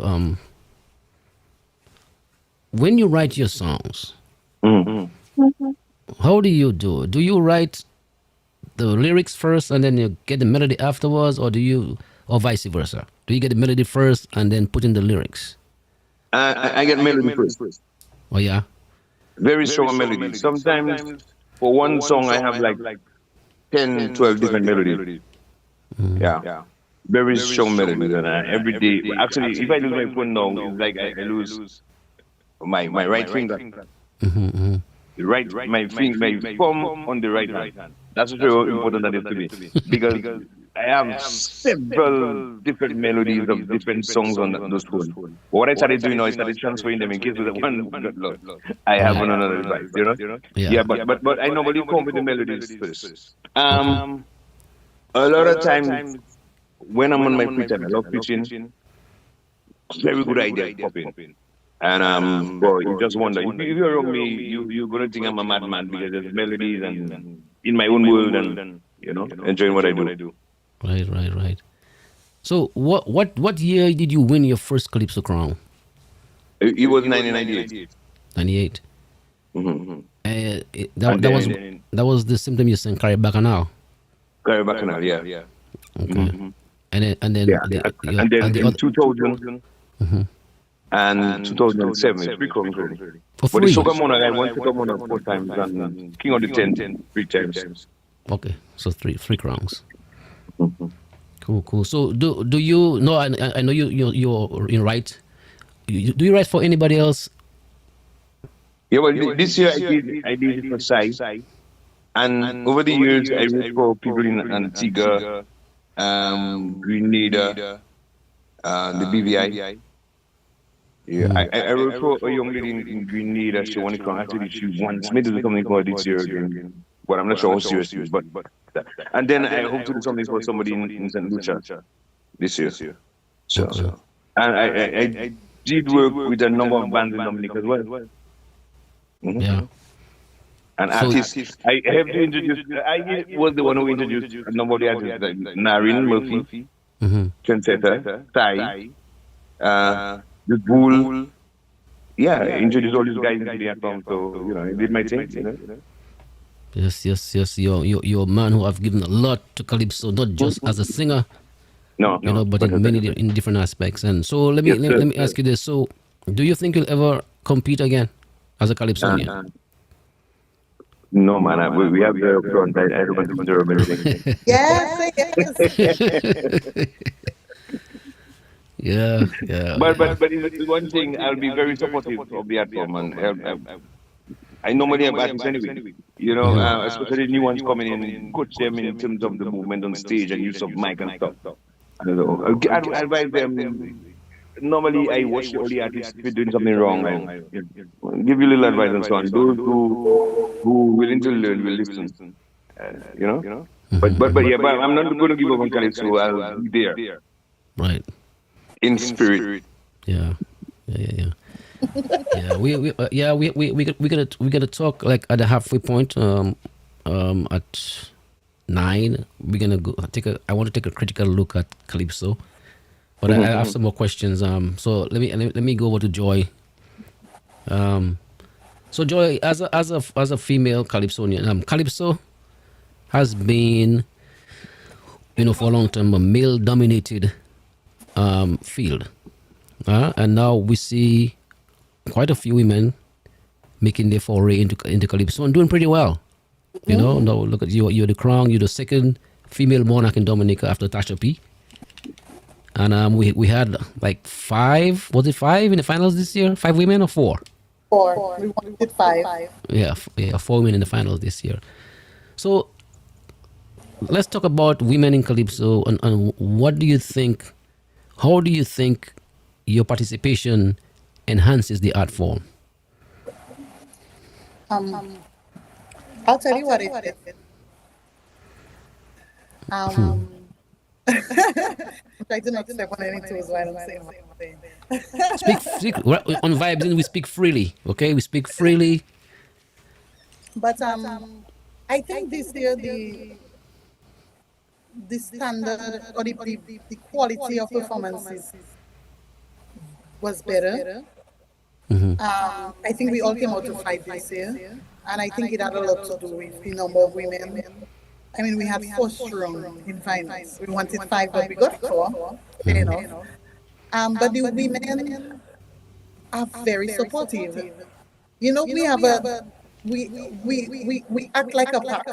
When you write your songs, how do you do it? Do you write the lyrics first and then you get the melody afterwards, or or vice versa? Do you get the melody first and then put in the lyrics? I get melody first. Oh yeah. Very strong melody. Sometimes for one song, I have like 10, 12 different melodies. Yeah. Very strong melodies. And every day, actually, if I lose my phone now, it's like I lose my right finger. The right, my thumb on the right hand. That's very important that is to me. Because I have several different melodies of different songs on those phones. What I started doing now, I started transferring them in case of the one got lost. I have on another device, you know? Yeah. Yeah, but I normally come with the melodies first. A lot of times when I'm on my free time, I love pitching. Very good idea popping. And bro, you just wonder if you're around me, you're gonna think I'm a madman because there's melodies and in my own world and enjoying what I do. Right. So what year did you win your first Calypso crown? It was 1998. 98. Mm-hmm. That was the symptom you sang Carry Bacchanal. Gary Bacchanal, yeah. Okay. Mm-hmm. And then Yeah. And then the in other, 2000 and 2007, it's three crowns already. for But the free. Soca Monarch, I won Soca Monarch 4 times and King of the 10 3 times. Okay, so three crowns. Mhm. Cool. So do you know? I know you're in write. Do you write for anybody else? Yeah, well, this year I did it for Sai. And over the years, I wrote for people in Antigua, Grenada, the BVI. Yeah, I wrote for a young lady in Grenada. She wanted to come. Actually, she wants me to do something for her this year again. But I'm not sure how serious it is. But and then I hope to do something for somebody in St. Lucia this year. So, and I did work with a number of bands in Dominica as well. Mhm. Yeah. And So- artists, I have to introduce. I was the one who introduced a number of the artists, like Narin Murphy, Mm-hmm. Trendsetter, Thai, the Bull. Yeah, I introduced all these guys into the album, so I did my thing. Yes. You're a man who have given a lot to Calypso, not just as a singer, No, but in many in different aspects. And so let me ask you this: so, do you think you'll ever compete again as a Calypsonian? No, man, we have the front. I don't want to observe anything. Yes. Yeah. But it's one thing, I'll be very supportive of the art form and help. I normally have artists anyway, especially new ones coming in, coach them in terms of the movement on stage and use of mic and stuff. I don't know. I advise them. Normally, I watch all the artists if you're doing something wrong. I give you a little advice and so on. Those who willing to learn will listen. But I'm not going to give up on Calypso. I'll be there Right. in spirit. Yeah. Yeah, we're gonna talk like at the halfway point. At 9, we're gonna go I want to take a critical look at Calypso, but I have some more questions. So let me go over to Joy. So Joy, as a female Calypsonian, Calypso has been, for a long time a male-dominated field, and now we see quite a few women making their foray into Calypso and doing pretty well. Now look at you. You're the crown. You're the second female monarch in Dominica after Tasha P. And we had like 5. Was it 5 in the finals this year? 5 women or 4? 4. We wanted 5. Yeah, 4 women in the finals this year. So let's talk about women in Calypso and what do you think? How do you think your participation enhances the art form? I'll tell you what it is. I'm trying to not step on any toes while I'm saying what I'm saying. Speak on Vibes, and we speak freely. Okay, we speak freely. But I think this year the standard or the quality of performances was better. I think we all came out to fight this year, and I think it had a lot to do with the number of women I mean, we had 4 strong in finals. We wanted 5, but we got 4. Fair enough. But the women are very supportive. You know, we have a we act like a pack.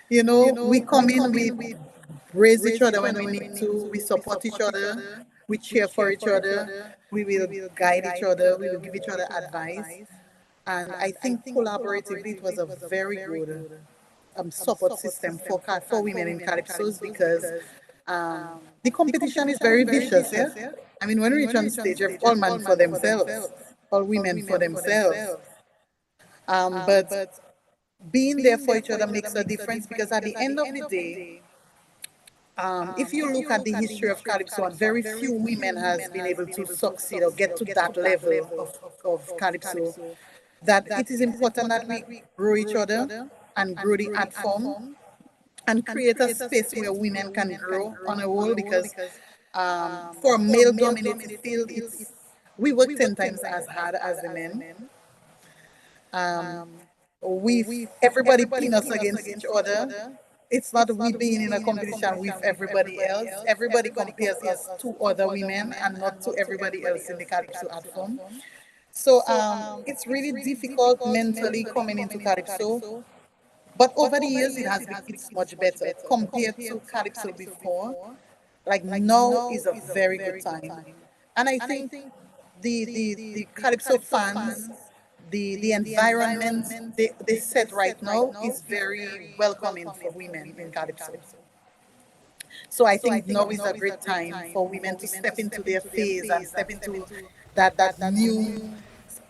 You know, we come in, we raise each other when we need to, we support each other, we cheer for each other, we will guide each other, we will give each other advice. And I think collaboratively it was a very good support system for for women in Calypsos because the competition is very vicious. Yeah, I mean when we reach on stage, all men for themselves, all women for themselves. But being there for each other makes a difference because at the end of the day, if you look at the history of Calypso, very few women has been able to succeed or get to that level of Calypso. That it is important that we grow each other and grow the art form and create a space where women can grow on a whole because for a male-dominated field, we work 10 times as hard as the men. We everybody pin us against each other. It's not we being in a competition with everybody else. Everybody compares us to other women and not to everybody else in the Calypso art form. So it's really difficult mentally coming into Calypso. But over the years, it's much better compared to Calypso before. Like now is a very good time. And I think the Calypso fans, the environment they set right now is very welcoming for women in Calypso. So I think now is a great time for women to step into their phase and step into that new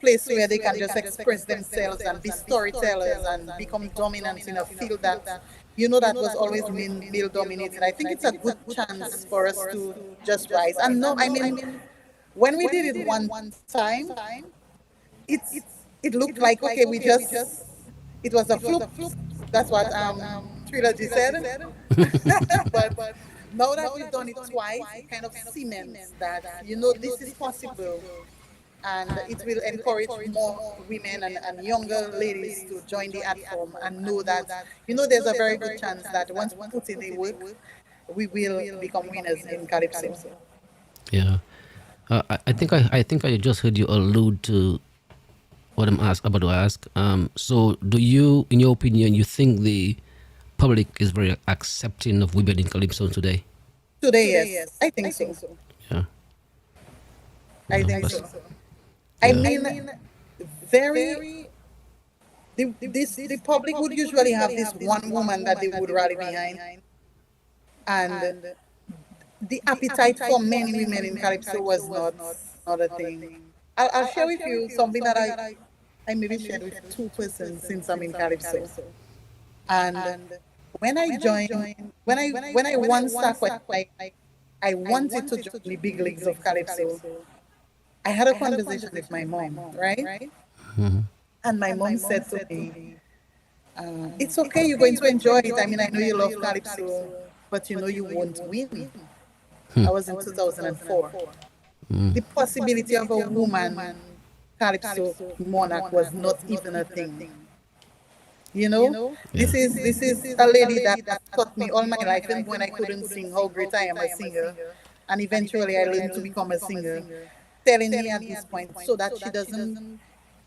place where they can just express themselves and be storytellers and become dominant in a field that that was always male dominated. I think it's a good chance for us to just rise. And no, I mean, when we did it one time, it looked like okay, it was a fluke. That's what Trilogy said. But now that we've done it twice, it kind of cements that this is possible, and it will encourage more women and younger ladies to join the art form and know that there's a very good chance that once we put in the work, we will become winners in Calypso. Yeah. I think I just heard you allude to what I'm about to ask. So do you, in your opinion, you think the public is very accepting of women in Calypso today? Today, yes. I think so. Yeah. I think so. I mean, very. The public would usually have this one woman that they would rally behind, and the appetite for many women in Calypso was not a thing. I'll share with you something that I maybe shared with 2 persons since I'm in Calypso. And when I joined, when I once started, I wanted to join the big leagues of Calypso. I had a conversation with my mom, right? Mm-hmm. And my mom said to me, it's okay, you're going to enjoy it. I mean, I know you love Calypso, but you won't win. I was in 2004. The possibility of a woman Calypso monarch was not even a thing. This is a lady that taught me all my life, even when I couldn't sing, how great I am a singer. And eventually I learned to become a singer, telling me at this point so that she doesn't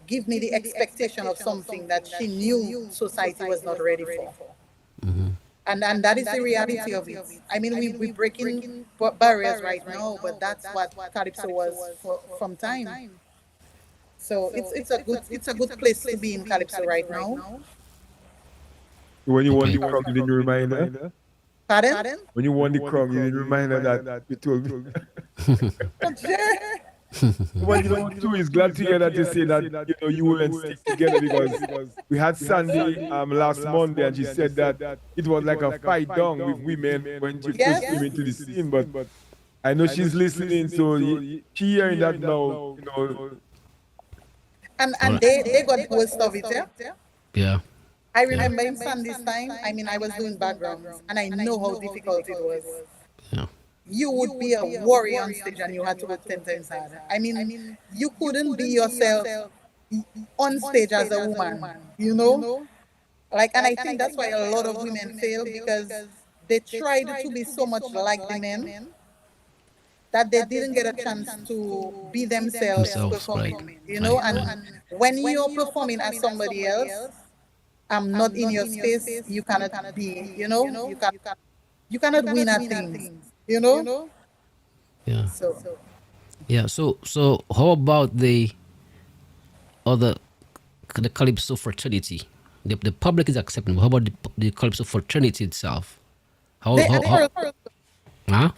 give me the expectation of something that she knew society was not ready for. Mm-hmm. And that is the reality of it. I mean, we're breaking barriers right now, but that's what Calypso was from time. So it's a good place to be in Calypso right now. When you won the crown, you didn't remind her? Pardon? When you won the crown, you didn't remind her that you told me. What too is glad to hear that you say that you women stick together because we had Sandy last Monday and she said that it was like a fight down with women when she first came into the scene. But I know she's listening, so she hearing that now, And they got the worst of it, yeah? Yeah. I remember in Sandy's time, I mean, I was doing backgrounds, and I know how difficult it was. Yeah. You would be a warrior on stage and you had to work 10 times harder. I mean, you couldn't be yourself on stage as a woman, Like, and I think that's why a lot of women fail because they tried to be so much like the men that they didn't get a chance to be themselves Themselves, right. performing, you know. Right, And right. when you're performing as somebody else, I'm not in your space, you cannot be, you cannot win at things, you know. Yeah. So Yeah. So how about the other, the Calypso fraternity? The public is accepting. How about the Calypso fraternity itself? How they how, are how huh?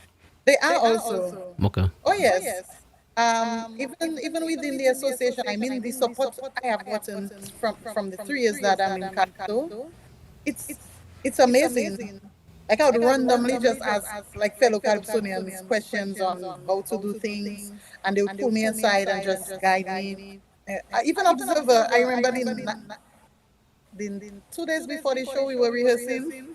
they are also. Okay. Oh yes. Even within the association, I mean, the support I have gotten from the 3 years that I'm in Calypso, it's it's amazing. Like, I would randomly just ask like fellow Calypsonians questions on how to do things, and they would pull me aside and just guide me. Even Observer, I remember the 2 days before the show we were rehearsing,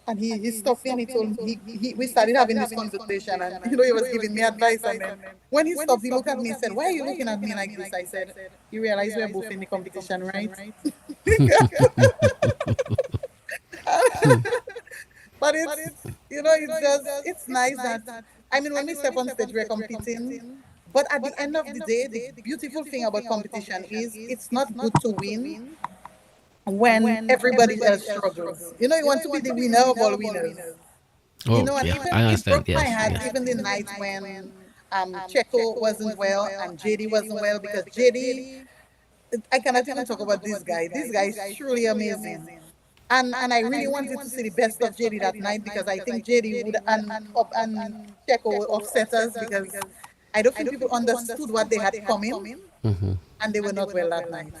and he stopped me and he told me, we started having this conversation, and he was giving me advice, and then when he stopped, he looked at me and said, "Why are you looking at me like this?" I said, "You realize we're both in the competition, right?" But it's nice that, I mean, when we step on stage, we're competing. But at the end of the day, the beautiful thing about competition is it's not good to win when everybody else struggles. You want to be the winner of all winners. Oh, And yeah, even I it understand. broke my Yes, heart, yes. even the night when Checo wasn't well and JD wasn't well, because JD, I cannot even talk about this guy. This guy is truly amazing. And I really wanted to see the best of JD that night, because I think JD would and Checo would upset us, because I don't think people understood what they had coming, and they were not well that night.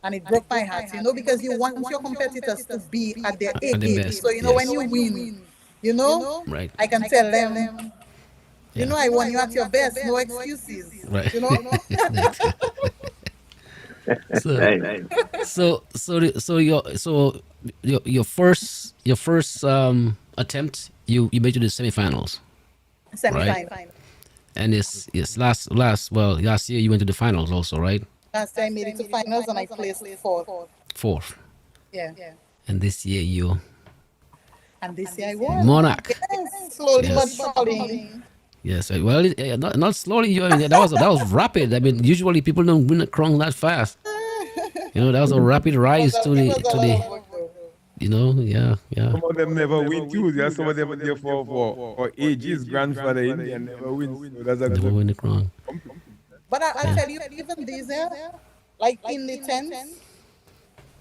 And it broke my heart, because you want your competitors to be at their A At the game. best, So, when yes. you win, Right. I can tell them, Yeah. I won you at your best, no excuses. Right. So Right. your first attempt, you made it to the semifinals, Semi-final. and it's last year you went to the finals also, right? Last time I made it to finals and I placed fourth. Fourth, Yeah. and this year you And this year I won. monarch. Yes, slowly but Yes. surely. Yes, well, not slowly. I mean, that was rapid. I mean, usually people don't win a crown that fast. That was a rapid rise to It was a lot the. of work, though. Yeah. Some of them never win too. There are some of them there for ages. Grandfather Indian never wins. So that's a Never good. win the crown. But I'll tell you, even these, like in the tents,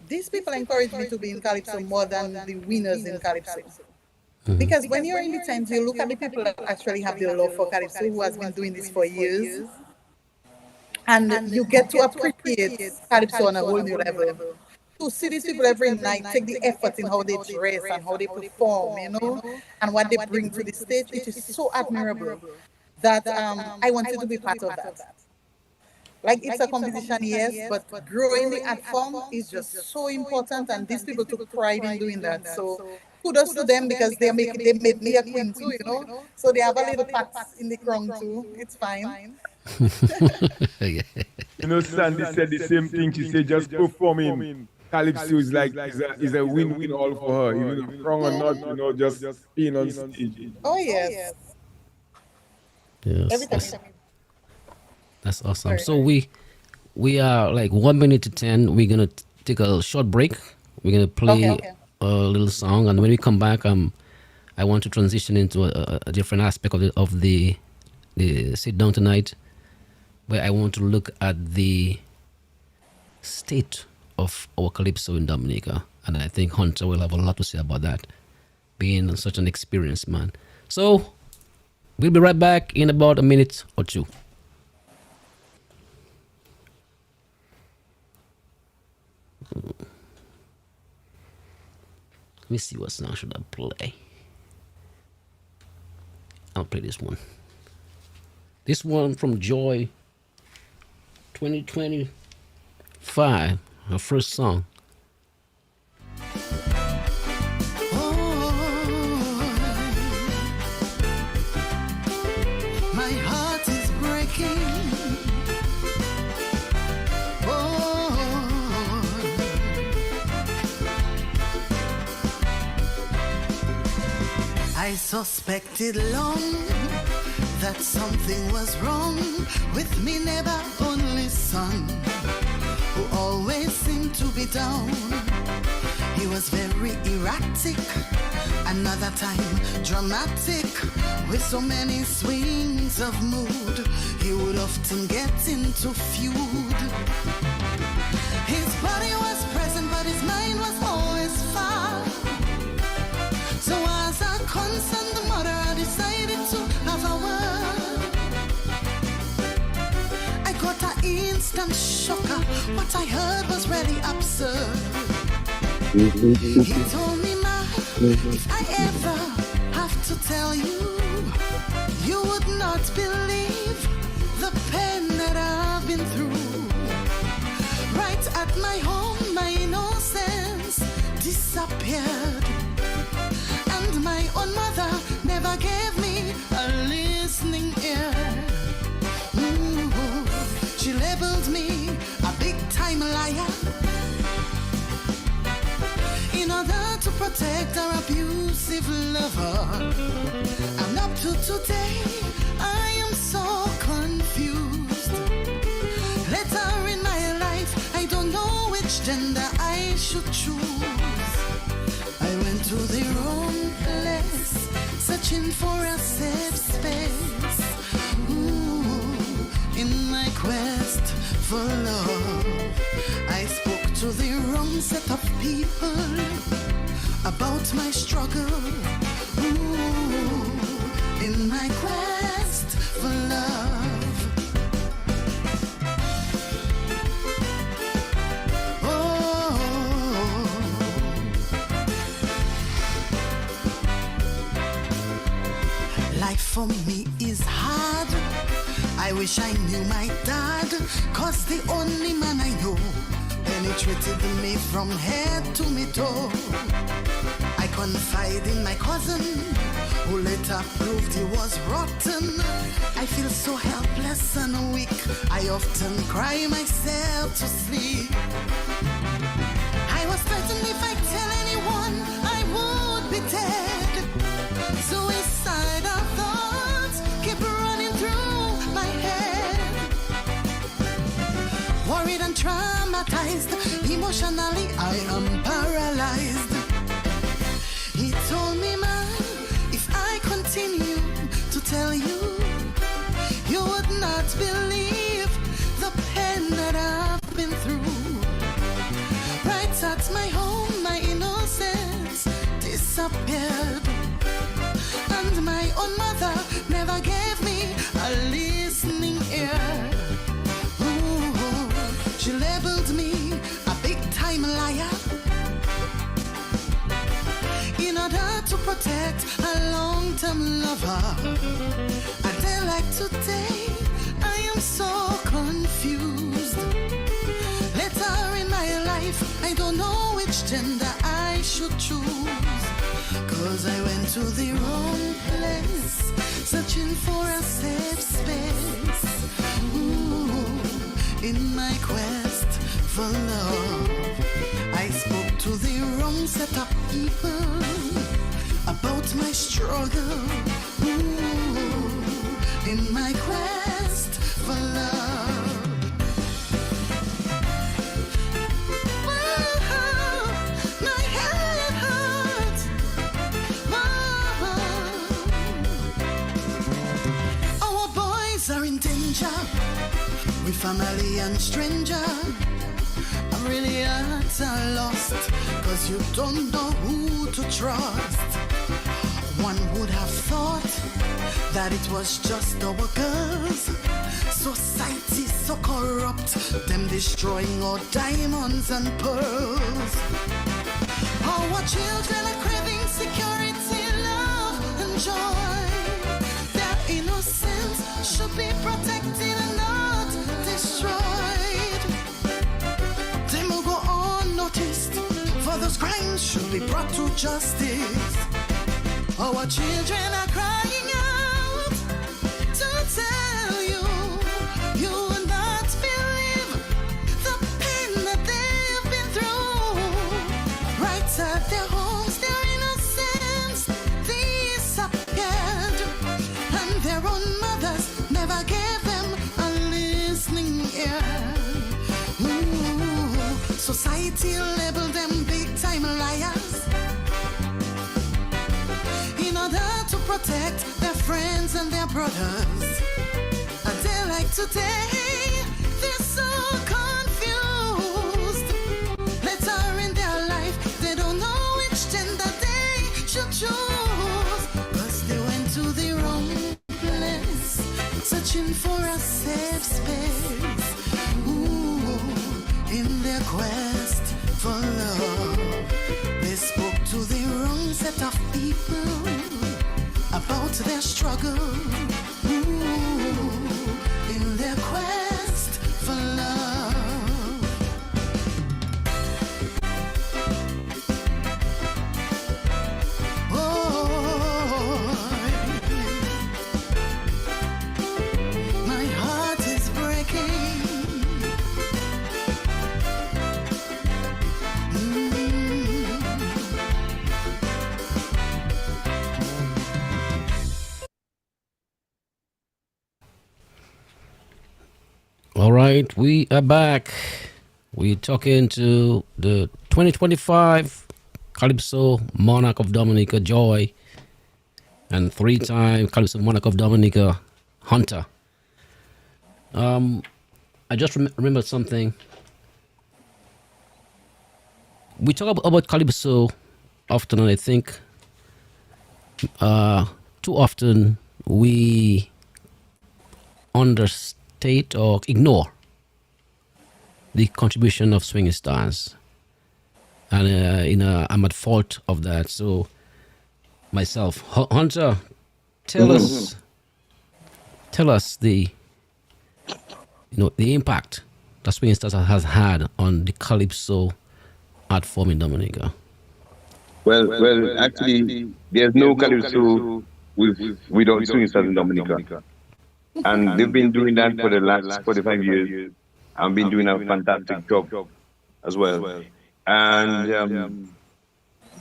these people encourage me to be in Calypso more than the winners in Calypso. Because when you're in the tent, you look at the people that actually have the love for Calypso, who has been doing this for years, and you get to appreciate Calypso on a whole new level. To see these people every night, take the effort in how they dress and how they perform, and what they bring to the stage, it is so admirable that I wanted to be part of that. Like, it's a competition, yes, but growing the art form is just so important, and these people took pride in doing that. So kudos to them, because they made me a queen too, So they have a little pat in the crown too. It's fine. Yeah. Sandy said the same thing. She said just performing Calypso is is a win-win all for her. Even if wrong or not, just being on stage. Oh yes. Yes, Everything. that's awesome. So we are like 1 minute to 10. We're gonna take a short break. We're gonna play Okay. a little song, and when we come back, I want to transition into a different aspect of the sit down tonight, where I want to look at the state of our Calypso in Dominica, and I think Hunter will have a lot to say about that, being such an experienced man. So we'll be right back in about a minute or two. Let me see what song should I play. I'll play this one. This one from Joy 2025, her first song. My heart is breaking. Oh, I suspected long that something was wrong with me neighbor only son, who always seemed to be down. He was very erratic, another time dramatic, with so many swings of mood. He would often get into feud. His body was present, but his mind was always far. So as a concerned mother, I decided to have a word. I got an instant shocker. What I heard was really absurd. He told me, Ma, if I ever have to tell you, you would not believe the pain that I've been through. Right at my home, my innocence disappeared. And my own mother never gave me a listening ear. Ooh, she labeled me a big-time liar in order to protect her abusive lover. And up to today, I am so confused. Later in my life, I don't know which gender I should choose. I went to the wrong place, searching for a safe space. Ooh, in my quest for love, I spoke to the wrong set of people about my struggle. Ooh, in my quest for love. Oh, life for me is hard. I wish I knew my dad, 'cause the only man I know penetrated me from head to my toe. I confide in my cousin, who later proved he was rotten. I feel so helpless and weak, I often cry myself to sleep. I was threatened if I tell anyone I would be dead. Suicidal thoughts keep running through my head. Worried and traumatized, emotionally I am paralyzed. He told me, man, if I continue to tell you, you would not believe the pain that I've been through. Right at my home, my innocence disappeared. And my own mother never gave me a listening ear. Ooh, she labeled me a big-time liar in order to protect a long-term lover. A day like today, I am so confused. Later in my life, I don't know which gender I should choose. 'Cause I went to the wrong place, searching for a safe space. Ooh, in my quest for love, I spoke to the wrong set of people about my struggle. Ooh, in my quest for love. Oh, my head hurts. Oh. Our boys are in danger, with family and stranger. I'm really at a lost, 'cause you don't know who to trust. One would have thought that it was just our girls. Society so corrupt, them destroying our diamonds and pearls. Our children are craving security, love and joy. Their innocence should be protected and not destroyed. They will go unnoticed, for those crimes should be brought to justice. Our children are crying out to tell you, you will not believe the pain that they've been through. Right at their homes, their innocence disappeared. Society label them big time liars in order to protect their friends and their brothers. A day like today, they're so confused. Later in their life, they don't know which gender they should choose. But they went to the wrong place, searching for a safe space. Ooh, in their quest for love, they spoke to the wrong set of people about their struggle. Ooh, in their quest for love. Oh, my heart is breaking. All right, we are back. We're talking to the 2025 Calypso Monarch of Dominica, Joy, and 3-time Calypso Monarch of Dominica, Hunter. I just remembered something. We talk about Calypso often, and I think too often we understate or ignore the contribution of swing stars, and I'm at fault of that. So myself, Hunter, tell us the the impact that swing stars has had on the Calypso art form in Dominica. Well, actually, there's no calypso without swing stars in Dominica. And they've been doing that for the last 45 years. I've been doing a fantastic job as well. And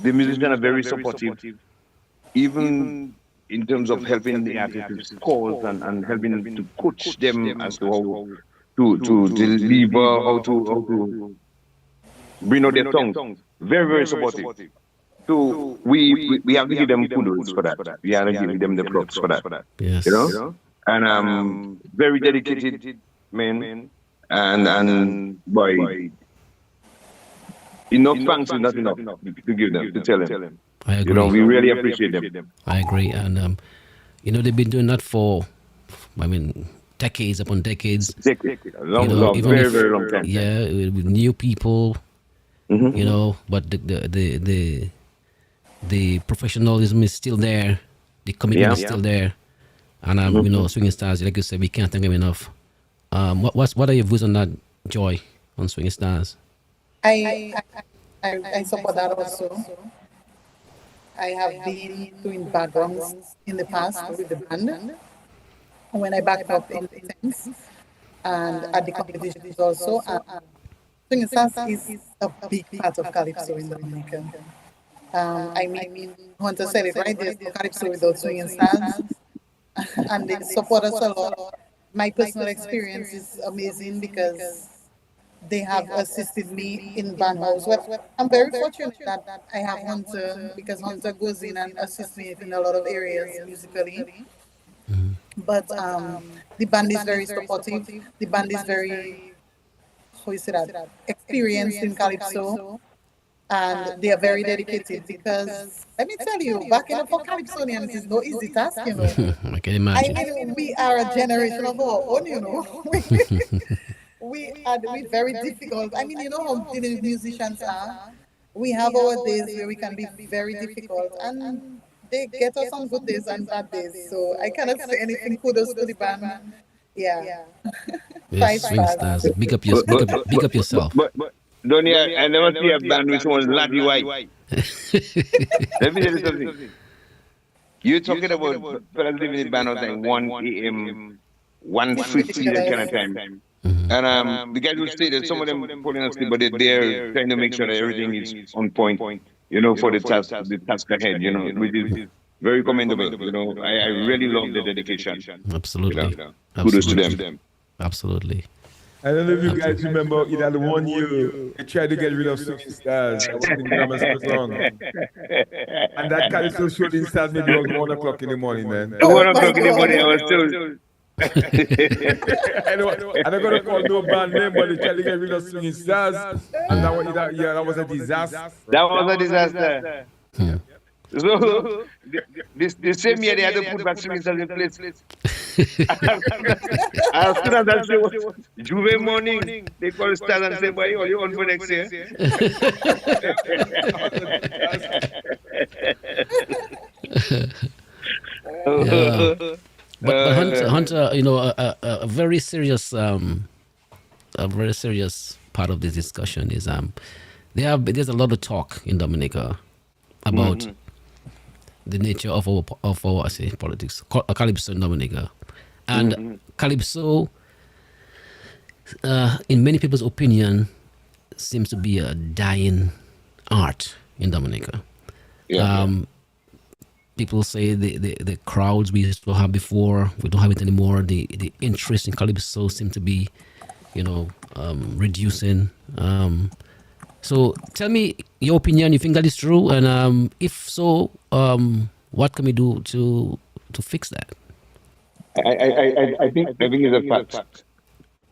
the musicians are very supportive, even in terms of helping the artists with scores and helping to coach them as to how to deliver, how to bring out their songs. Very, very supportive. So we have to give them kudos for that. We have to give them the props for that. Yes. And very dedicated men, and boy, enough thanks is not enough to give them, to tell them. I agree. We really appreciate them. I agree, and they've been doing that for, decades upon decades. Long, even very, if- very long time. Yeah, with new people, but the professionalism is still there, the commitment is still there, and swinging stars, like you said, we can't thank them enough. What are your views on that, Joy, on swinging stars? I support that also. I have been doing backgrounds in the past with the band when I backed up in things and at the competitions also. Swinging stars is a big part of Calypso in Dominica. Hunter said it right, there's no Calypso without swinging stars, and they support us a lot. My personal experience is amazing because they have assisted me in band house. Well, I'm very fortunate that I have Hunter, because Hunter goes in and assists me in a lot of areas musically. But the band is very supportive. The band is very, how you say that, experienced in Calypso. And they are very dedicated because, let me tell you, backing up for Calypsonians is no easy task, I can I imagine. mean, we are a generation of our own, we very difficult. I mean, how the musicians are. We have our days where we can be very difficult, and they get us on good days and bad days. So I cannot say anything. Kudos to the band. Yeah. Yes, swing stars. Big up yourself. But Donny, I never see a band with someone laddie white. Let me tell you something. You're talking about fellas living in band at 1 a.m., 1:50, that kind of time. And the guys will stay there. Some of them falling asleep, but they're trying to make sure that everything is on point, for the task ahead, which is very commendable. I really love the dedication. Absolutely. Kudos to them. Absolutely. I don't know if you guys remember, it had 1 year they tried to get rid of Swinging Stars. That was in Grammar song. And that Calypso show didn't start maybe around 1 o'clock in the morning, man. At 1 my o'clock in the God. morning, I was told. I'm not gonna call no band name, but they tried to get rid of Swinging Stars, and that was a disaster. That was a disaster. So, the same year they had to put back Swinging Stars in place. As soon as that show was Juve morning, they call Stars and say, boy, you're on for next year. Yeah. But Hunter, you know, a very serious part of this discussion is there's a lot of talk in Dominica about the nature of our I say politics, Calypso in Dominica, and Calypso, in many people's opinion, seems to be a dying art in Dominica. People say the crowds we used to have before, we don't have it anymore. The interest in Calypso seem to be, you know, reducing. So tell me your opinion. You think that is true? And if so, what can we do to fix that? I think it's a fact.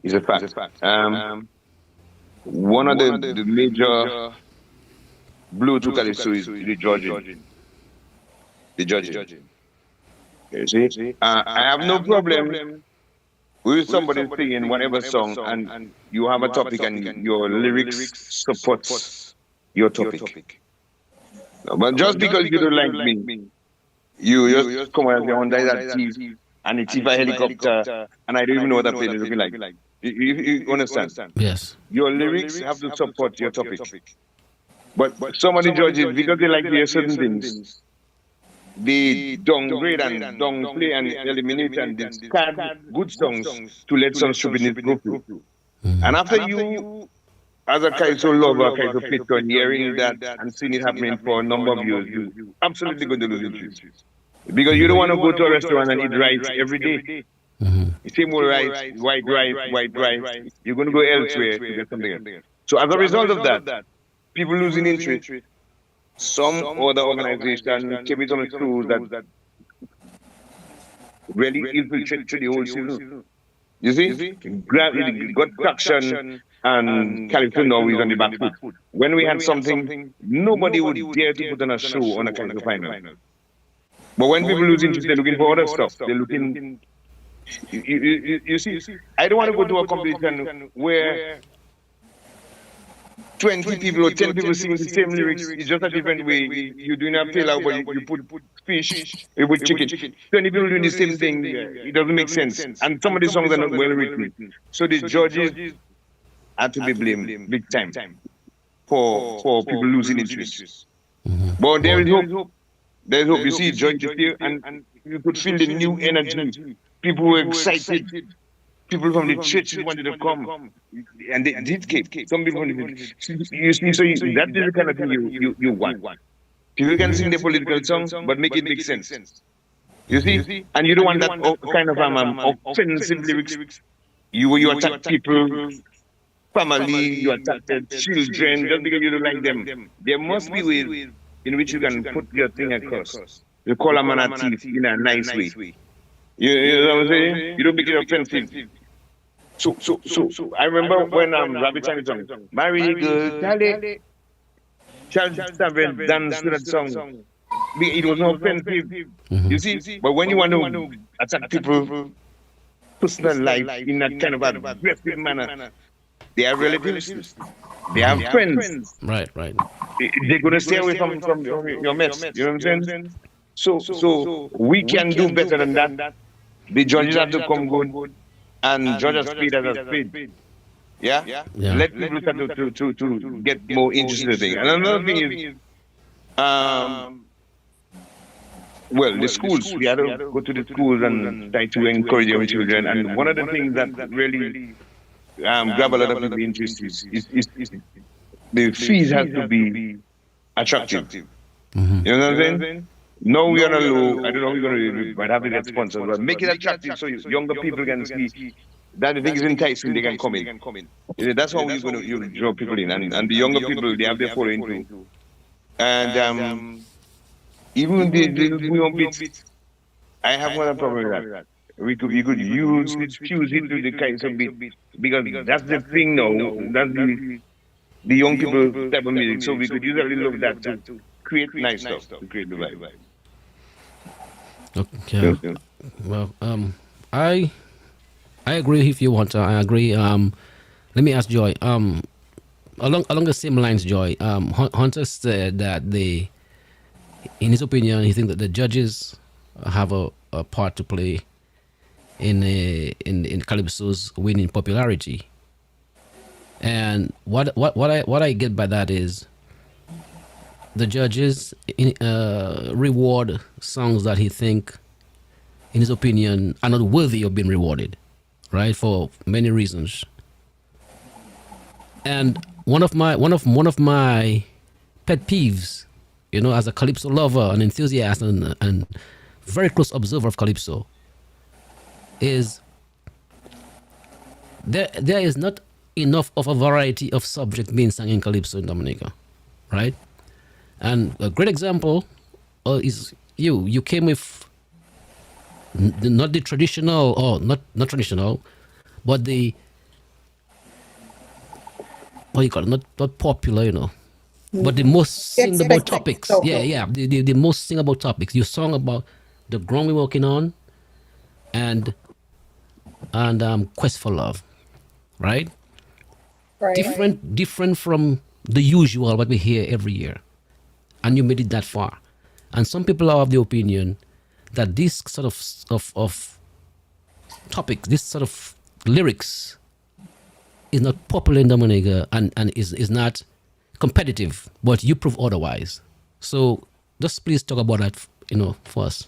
It's a fact. One of the major blow to Calypso is the judging. The judging. You see? I have no problem with somebody singing whatever song and you have a topic and your lyrics supports your topic. But just because you don't like me, you just come out here under that thief and it's a helicopter and I don't even know what that plane is looking like. You understand? Yes. Your lyrics have to support your topic. But some of the judges, because they like to hear certain things, they downgrade and downplay and eliminate and discard good songs to let some stupidness go through. And after you, as a Calypso lover, Calypso patron, hearing that and seeing it happening for a number of years, you absolutely going to lose interest. Because you don't want to go to a restaurant and eat rice every day. Same old rice, white rice. You're going to go elsewhere to get something else. So as a result of that, people losing interest. Some other organization came on schools that really infiltrate through the whole season. You see? Gradually got traction and Calypso now is on the back foot. When we had something, nobody would dare to put on a show on a Calypso final. But when people lose interest, they're looking for other stuff. They're looking... You see, I don't want to go to a competition where 20 people or 10 people singing the same lyrics. It's just a different way. You're doing a pilau, but you put fish, you put chicken. 20 people doing the same thing. It doesn't make sense. And some of the songs are not well written. So the judges are to be blamed big time for people losing interest. But there is hope. There's hope. You see judges here, and you could feel the new energy. People were excited. People from the church wanted to come, and they did came. Some people from the you see, so that is the kind of thing you want. People can sing the political songs, but make it make sense. You see, and you don't want that kind of offensive lyrics. You attack people, family, you attack their children just because you don't like them. There must be ways in which you can put your thing across. You call a man a thief in a nice way. You know what I'm saying? You don't make it offensive. So I remember when Rabbit sang the song, Marry Good Charlie, Charles Savin danced to that song. It was not offensive. You see? But when you want to attack people's personal life in that kind of aggressive manner, they have relatives, they have friends. Right. They're going to stay away from your mess. You know what I'm saying? So we can do better than that. The judges have to come good and judge a speed as a speed. Yeah? Let people start to get more interested in the thing. And another thing is, well, the schools, we have to go to the schools and try to encourage young children. And one of the things that really grab a lot of people's interest is the fees have to be attractive. You know what I'm saying? No, we are on a low. I don't know how we're going to do it. Might have to get sponsors, but make it attractive so younger people can see that the thing is enticing, they can come in. That's how you're going to you draw people in, and the younger people they have their following too. And even the new bit, I have one problem with that. We could use it, fuse it to the kinds of bit because that's the thing now. That's the young people type of music. So we could use a little of that to create nice stuff, to create the vibe. Okay. Well, I agree if you want to. I agree. Let me ask Joy. Along the same lines, Joy. Hunter said that in his opinion, he thinks that the judges have a part to play in Calypso's winning popularity. And what I get by that is the judges reward songs that he think, in his opinion, are not worthy of being rewarded, right? For many reasons. And one of my pet peeves, as a Calypso lover, an enthusiast, and very close observer of Calypso, is there is not enough of a variety of subjects being sung in Calypso in Dominica, right? And a great example is you came with not the traditional, or not traditional, but the, what you call it, not popular, but the most sing about topics. Yeah, the most sing about topics. You sung about the ground we're working on, and quest for love, right? Right. Different from the usual what we hear every year, and you made it that far. And some people are of the opinion that this sort of topic, this sort of lyrics, is not popular in Dominica and is not competitive. But you prove otherwise. So just please talk about that, for us.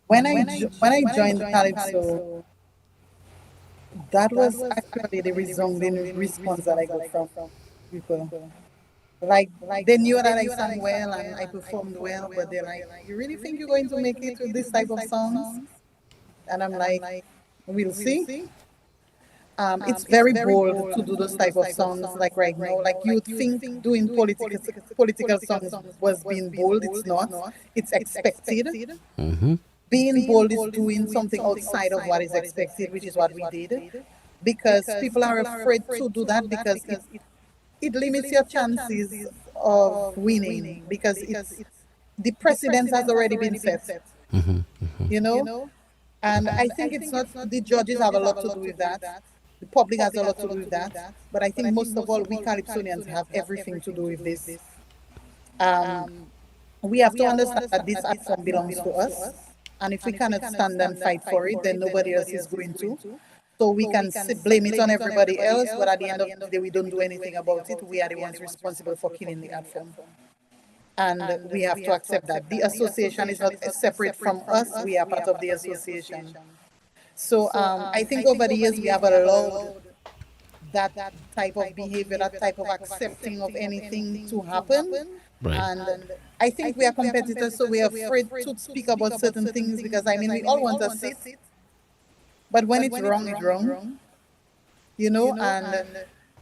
When I joined Calypso, that was actually the resounding response that I got from people. Like they knew that I sang well and I performed well, but they're like, "You really think you're going to make it with this type of songs?" And I'm like, "We'll see." It's very bold to do those type of songs like right now. Like you would think doing political songs was being bold. It's not. It's expected. Being bold is doing something outside of what is expected, which is what we did. Because people are afraid to do that because it limits your chances of winning because the precedent has already been set, And I think it's not the judges have a lot to do with that. The public has a lot to do with that. But I think most of all, we Calypsonians have everything to do with this. We have to understand that this art form belongs to us. And if we cannot stand and fight for it, then nobody else is going to. So we can blame it on everybody else, but at the end of the day, we don't do anything about it. We are the ones responsible for killing the art form. And we have to accept that. The association is not separate from us. We are part of the association. So I think over the years, we have allowed that type of behavior, that type of accepting of anything to happen. Right. And I think we are competitors, so we are afraid to speak about certain things because, we all want a seat. But when it's wrong, it's wrong. And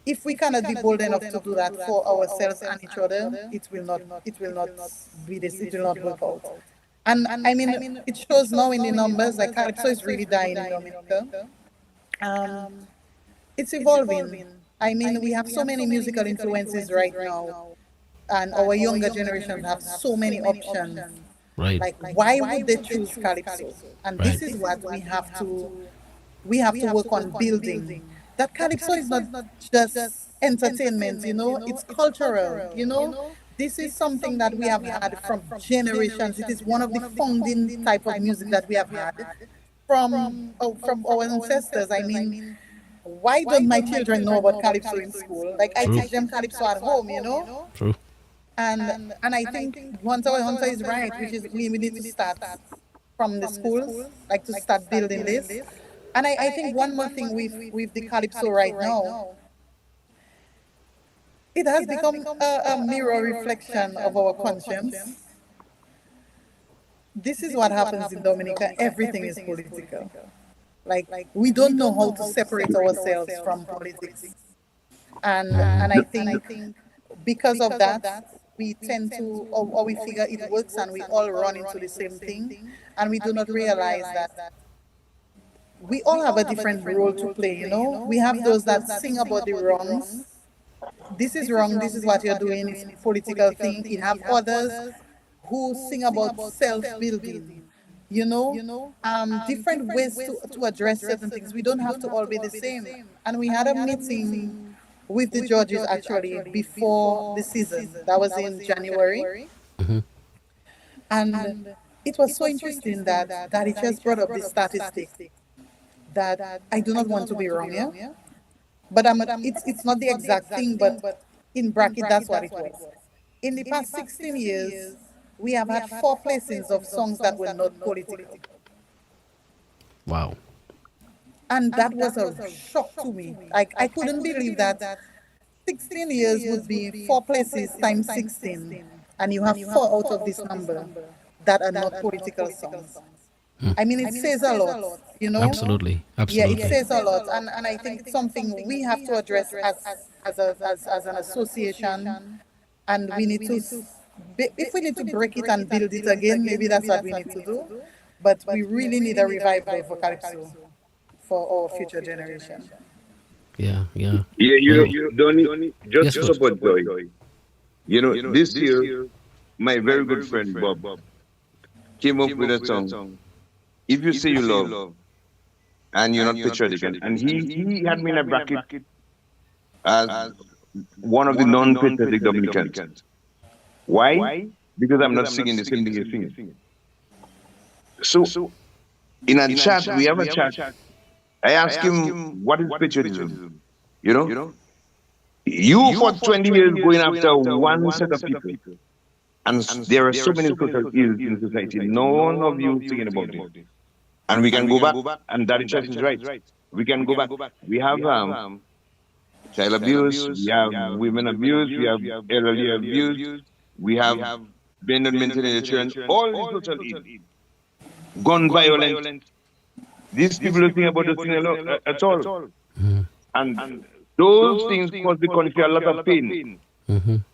if we cannot be bold enough to do that for ourselves and each other, it will not be this, it will not work out. And it shows now in the numbers, like Calypso is really dying in Dominica. It's evolving. We have so many musical influences right now, and our younger generation have so many options. Right. Like, why would they choose Calypso? And this is what we have to work on building. That Calypso is not just entertainment, it's cultural, This is something that we have had from generations. It is one of the founding type of music that we have had from our ancestors. Why don't my children know about Calypso in school? Like, I teach them Calypso at home, True. And I think Hunter is right, which is we need to start from the schools, like to start building this. And I think one more thing with the Calypso right now, it has become a mirror reflection of our conscience. This is what happens in Dominica. Everything is political. Like we don't know how to separate ourselves from politics, and I think because of that, we tend to, or we figure it works, and we all run into the same thing, and we do not realize that we all have a different role to play. We have those that sing about the wrongs. This is wrong. This is what you're doing. It's a political thing. You have others who sing about self-building. Different ways to address certain things. We don't have to all be the same. And we had a meeting with the judges actually before the season. That was in January. And it was so interesting that it just brought up the statistic that I do not want to be wrong, yeah? But it's not the exact thing, but in bracket, that's what it was. In the past 16 years, we have had 4 placings of songs that were not political. Wow. And that was a shock to me. I couldn't believe that 16 years would be 4 places times 16. And you have 4 out of this number that are not political songs. I mean, it says a lot, Absolutely. Yeah, Absolutely. it says a lot, and I think it's something we have to address as an association, and we need to, if we need to break it and build it again, maybe that's what we need to do. But we really need a revival for Calypso for our future generation. Yeah, yeah. Yeah, Wow. Donny, Yes, just to Lord. support Joy. This year, my very good friend Bob came up with a song. If you say you love and you're not patriotic, and he had me in a bracket as one of the non-patriotic Dominicans. Why? Because I'm not singing the same thing you're singing. So, in a chat, we have a chat. I asked him, what is patriotism? You for 20 years going after one set of people. And there are so many social ills in society. None of you thinking about it. And we can go back, and that is right. We can go back. We have child abuse, we have women abuse, we have elderly abuse, we have abandoned mentally children, all these social ills. Gun violence. These people don't think about those things at all. And those things cause the country a lot of pain. And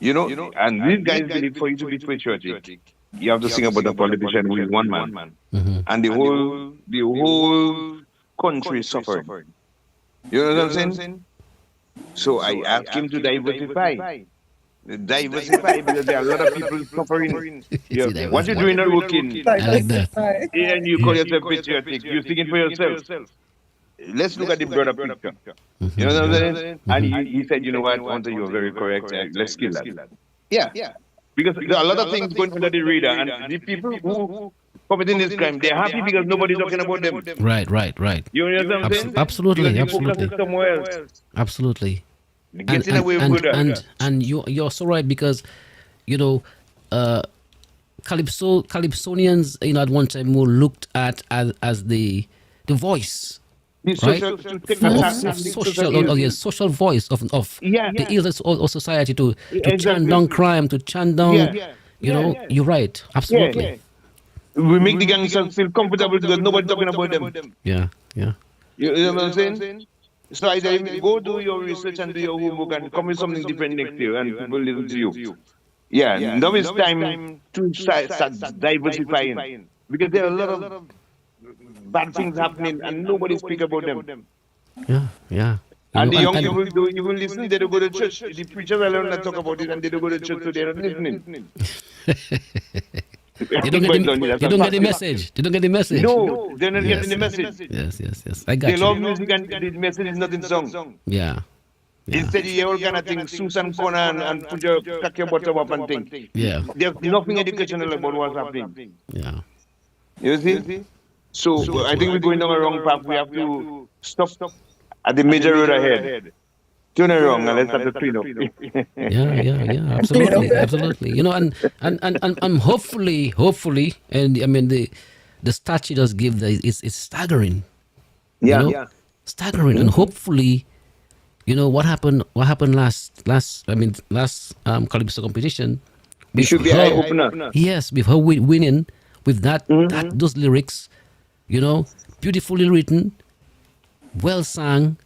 these guys believe for you to be patriotic, you have to sing about a politician who is one man. And the whole country is suffering. You know what I'm saying? So I asked him to diversify. Diversify because there are a lot of people suffering. See, What you're doing not working, I like that. and you call yourself patriotic, you're thinking for yourself. Let's look at the broader picture. You know what I'm saying? And he said, you know what, Hunter, you're very correct. Let's kill that. Yeah. Because there are a lot of things going under the radar, and the people who committing this crime, they're happy because nobody's talking about them. Right. You know what I'm saying? Absolutely, Because the focus absolutely. is somewhere else. Absolutely. Getting away with that. And you're so right because Calypsonians at one time were looked at as the voice, right, social voice of the ills of society to chant down crime, to chant down. You're right, absolutely. We make the gangsters feel comfortable because nobody's talking about them. Yeah. You know what I'm saying? So I tell him, go do your research and do your homework and come with something different next year and people listen to you. Yeah, now it's time to start diversifying because there are a lot of bad things happening and nobody speak about them. Yeah. And the young people don't even listen, they don't go to church. The preachers alone not talk about it and they don't go to church, so they're not listening. They don't get the message. They don't get the message. No, they're not getting the message. Yes. I got They you. love music and the message is not in song. Yeah. Instead, you all kind of thing, Susan Corner and put your cock your bottom up and think. Yeah. There's nothing educational about what's happening. Yeah. You see? So I think we're going down a wrong path. We have to stop at the major road ahead. Turn around and let's have to clean up. Yeah. Absolutely. And hopefully, and I mean the stat she does give is staggering. Staggering, and hopefully, what happened last Calypso competition. It should be eye opener. Yes, with her winning with those lyrics, beautifully written, well sung,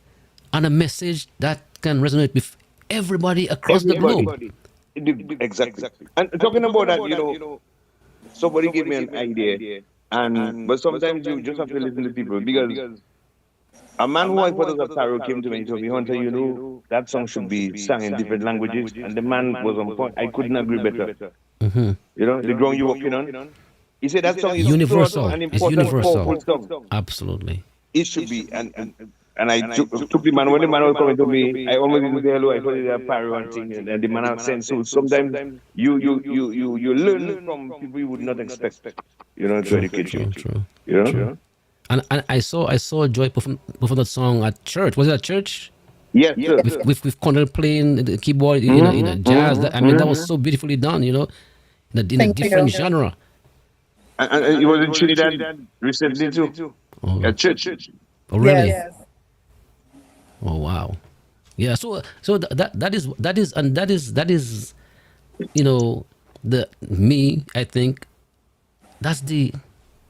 and a message that can resonate with everybody across the globe. Exactly. And talking about that, somebody gave me an idea, and but sometimes you just have to listen to people because a man who I thought was a tarot came to me and told me, Hunter, that song should be sung in different languages, and the man was on point. I couldn't agree better. The ground you're walking on. He said that song is such Universal. an It's important, universal. powerful song. Absolutely. It should be, and I took the man when the man was coming to me. I almost didn't say hello. I thought it was a pyro and thing, and the man had sense. So sometimes you learn from people you would not expect, to educate you. True. You know? And I saw Joy perform that song at church. Was it at church? Yes, sir. With Connor playing the keyboard, in a jazz. I mean, that was so beautifully done. In a Thank you. different genre. And it was in Trinidad recently too. Oh, At church. oh really? Yes. Oh wow. Yeah. So that is the me. I think that's the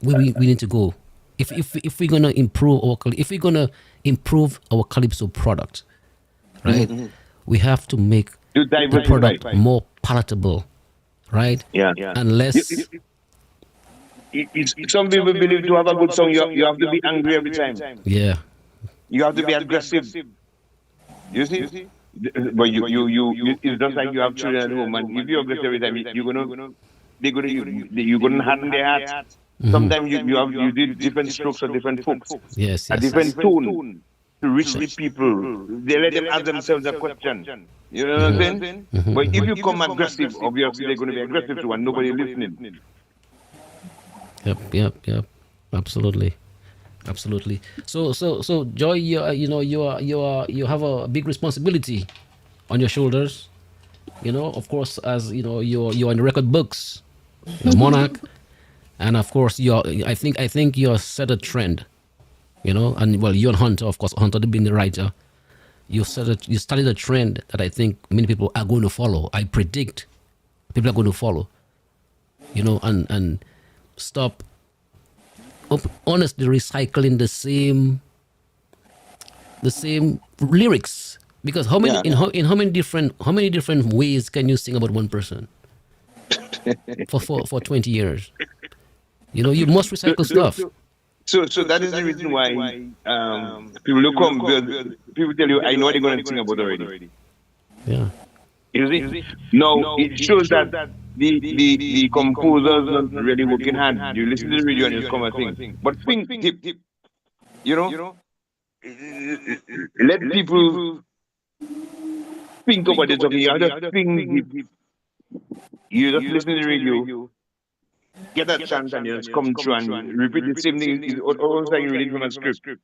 way we need to go. If we're gonna improve our calypso product, right? We have to make To the diversify. product more palatable, right? Yeah. And less. Some people believe to have a good song, you have to be angry every time. Yeah. You have to be aggressive. You see? But it's just like you have children at home, and if you're aggressive every time, you're gonna harden their hearts. Sometimes you did different strokes or different hooks, Yes. a different tone to reach the people. They let them ask themselves a question. You know what I'm saying? But if you come aggressive, obviously they're going to be aggressive too, and nobody listening. Yep. Absolutely. So Joy, you have a big responsibility on your shoulders. Of course, as you're in the record books, Monarch, and of course I think you're set a trend. And well, you and Hunter, of course, Hunter being the writer, you started a trend that I think many people are going to follow. I predict people are going to follow. And stop honestly recycling the same lyrics, because how many in how many different ways can you sing about one person for 20 years? You must recycle stuff. So that is the reason why people look come. People tell you, I know what they're going to sing about already. Yeah. You see? No, it shows that the composers not really working hard. You listen to the radio and you come and sing. But think deep. Let people think about it. You have to think deep. You just listen to the radio, get that chance and you just come through and repeat the same thing. It's almost like you read it from a script.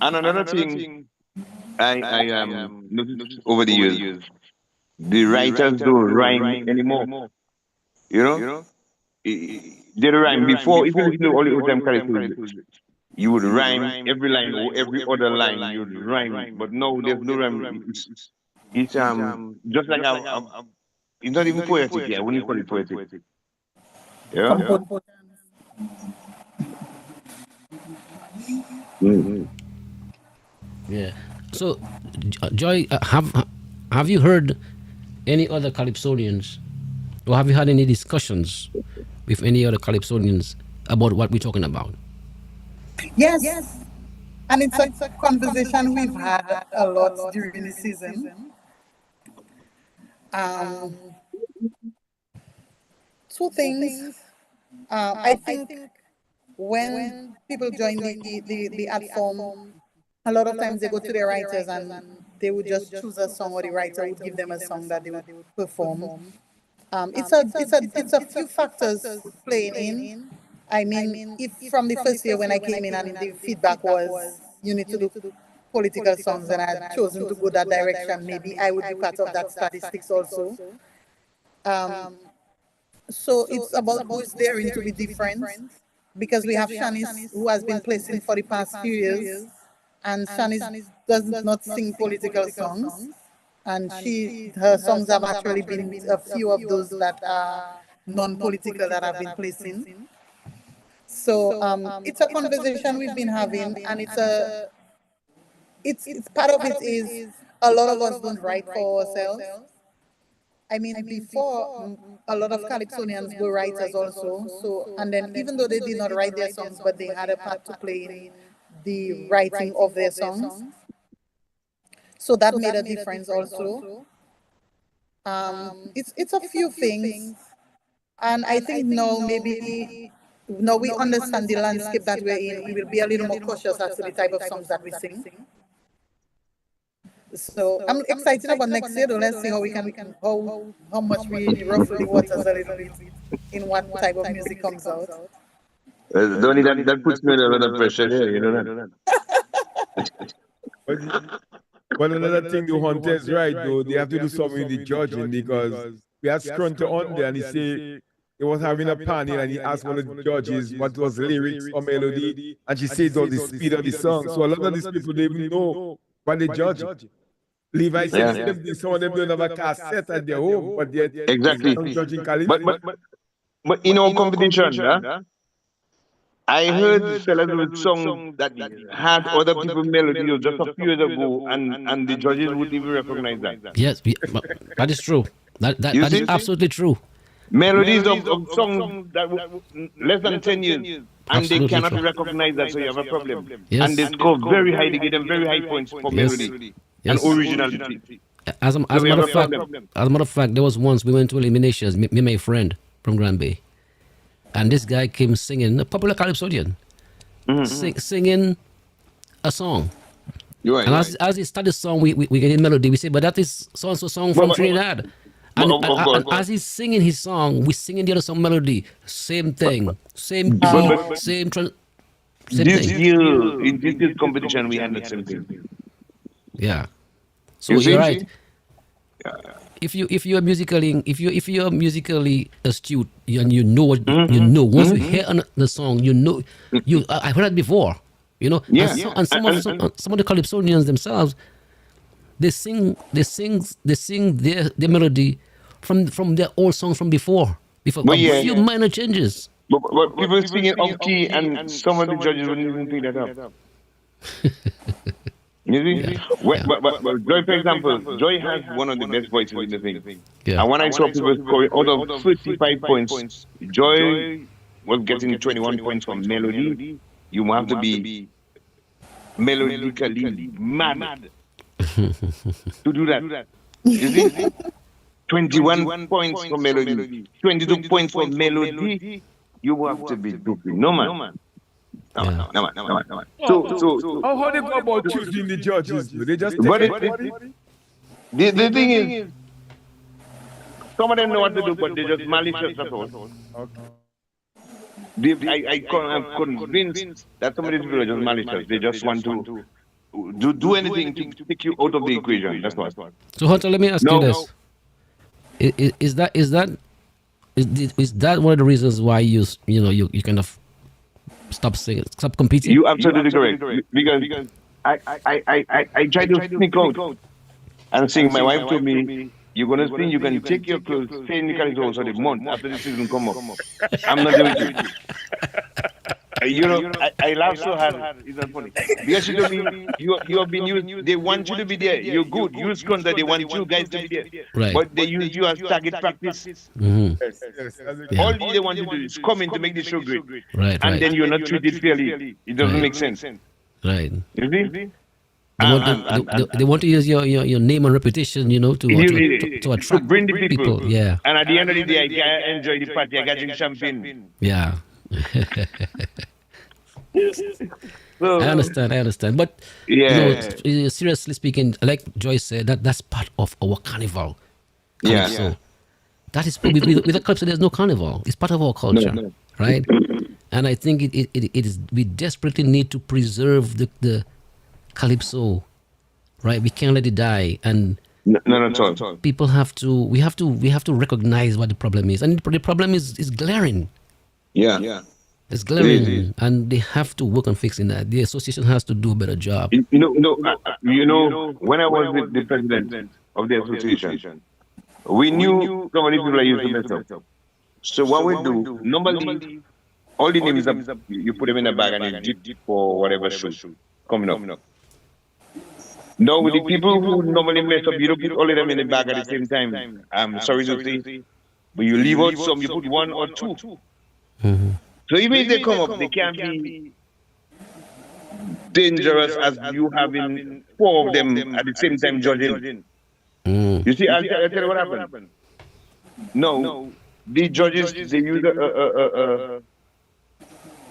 And another thing I noticed over the years, the writers don't rhyme anymore. They don't rhyme before. If you listen to all the old time characters, you would rhyme every line or every other line. You would rhyme, but no, there's no rhyme. It's just like it's not even poetic. Yeah, I wouldn't call it poetic. Yeah. Yeah. So, Joy, have you heard any other Calypsonians, or have you had any discussions with any other Calypsonians about what we're talking about? Yes. And it's a conversation we've had a lot during the season. Two things. I think when people join the art form, a lot of times they go to their writers and they would just choose a song, or the writer would give them a song that they would perform. It's a few factors playing in. I mean, if from the first year when I came in and the feedback was you need to do political songs and I had chosen to go that direction, maybe I would be part of that statistics also. So it's about who's daring to be different, because we have Shanice who has been placing for the past few years, and Shanice does not sing political songs, and her songs have actually been a few of those that are non-political that have been placing. So it's a conversation we've been having, and it's part of it is a lot of us don't write for ourselves. I mean, before a lot of Calypsonians were writers also. So, and then even though they did not write their songs, but they had a part to play in the writing of their songs. So that made a difference also. It's a few things, and I think now maybe now we understand the landscape that we're in. We will be a little more cautious as to the type of songs that we sing. So I'm excited about next year. Though. Let's see how we can how much we ruffle the waters a little bit in what type of music comes out. Donnie, that puts me under a lot of pressure there, you know that. But another thing, the Hunters, right, though, they have to do something with the judging because we had Scrunter on there and he said he was having a panel and he asked one of the judges what was lyrics or melody, and she said it was the speed of the song. So a lot of these people, they even know what they judge. Levi said some of them don't have a cassette at their home, but they're Exactly. judging Calypso. But in our competition, I heard fellas with songs that had other people's melodies just a few years ago, and the judges wouldn't even recognize that. Yes, that is true. That You is see? absolutely true. Melodies of songs that were less than 10 years, and Absolutely they cannot true. recognize that, so you have a problem. Yes. And they score very high, they give them very high points for Yes. melody Yes. and originality. As a we matter have of a fact, problem. as a matter of fact, there was once we went to eliminations. Me and my friend from Grand Bay, and this guy came singing a popular Calypsonian, singing a song. You're right. And as he started the song, we get in melody. We say, but that is so and so song from But- Trinidad. but And, of course. and as he's singing his song, we singing the other song melody. Same thing, same but- key, but- same This thing. year, in this competition, we had the same thing. Yeah. So You see? you're right. If you're musically astute and you know what you know, once you hear the song, you know I've heard it before. You know, Yeah. and some of the Calypsonians themselves, they sing their melody from their old songs from before. But A yeah. few minor changes. But people singing off key, and some of the judges wouldn't even pick that up. You see? But Joy, for example, Joy has one of the best voices in the thing. Yeah. And when I saw people scoring out of 35 points, Joy was getting 21 points for melody. You have to be melodically mad to do that. You see? 21 points for melody, 22 points for melody. You have to be stupid. No, man. No, Yeah. man. So, How they go about choosing the judges? Do they just But take the thing is, some of them know what to do, but they're just malicious. That's all. I'm convinced that some of these people are just malicious. They just want to do anything to take you out of the equation. That's what. So Hunter, let me ask No. you this: is that one of the reasons why you kind of stop singing, stop competing? You absolutely correct. Because I tried to sneak out and sing. My wife told me, "You're gonna sing. You can take your clothes, stay in the Calypso for the month after the season come up." I'm not doing it. I laugh so hard. It's not funny. Because you told me you have been used. They want you to be there. You're good. You're strong. That they want you guys to be there. Right. But they use you as target practice. Mhm. Yeah. All they want you to do is come in to make the show great. Right, And right, then you're not treated fairly. It doesn't Right. make sense. right. You see? They want to use your name and reputation, to attract bring the people. Yeah, And at the end of the day, I enjoy the party. I got drink champagne. yeah. So, I understand. But Yeah. seriously speaking, like Joyce said, that's part of our carnival. Yeah. So that is with the Calypso. There's no carnival. It's part of our culture, no. right? And I think it is. We desperately need to preserve the Calypso, right? We can't let it die, and No, not at all. people have to. We have to recognize what the problem is, and the problem is glaring. Yeah. It's glaring, and they have to work on fixing that. The association has to do a better job. You know, when I was with the president of the association, we knew some of these people are used to mess up. So what we do, normally, all the names that you put them in a bag and you dip for whatever show coming up. No, with the people who normally mess up, you don't put all of them in the bag at the same time. I'm sorry to say, but you leave out some, you put one or two. Mm-hmm. So even if they come up, they can't be dangerous as you having four of them at the same time judging. Mm. You see, I'll tell you what happened. No, the judges, they use a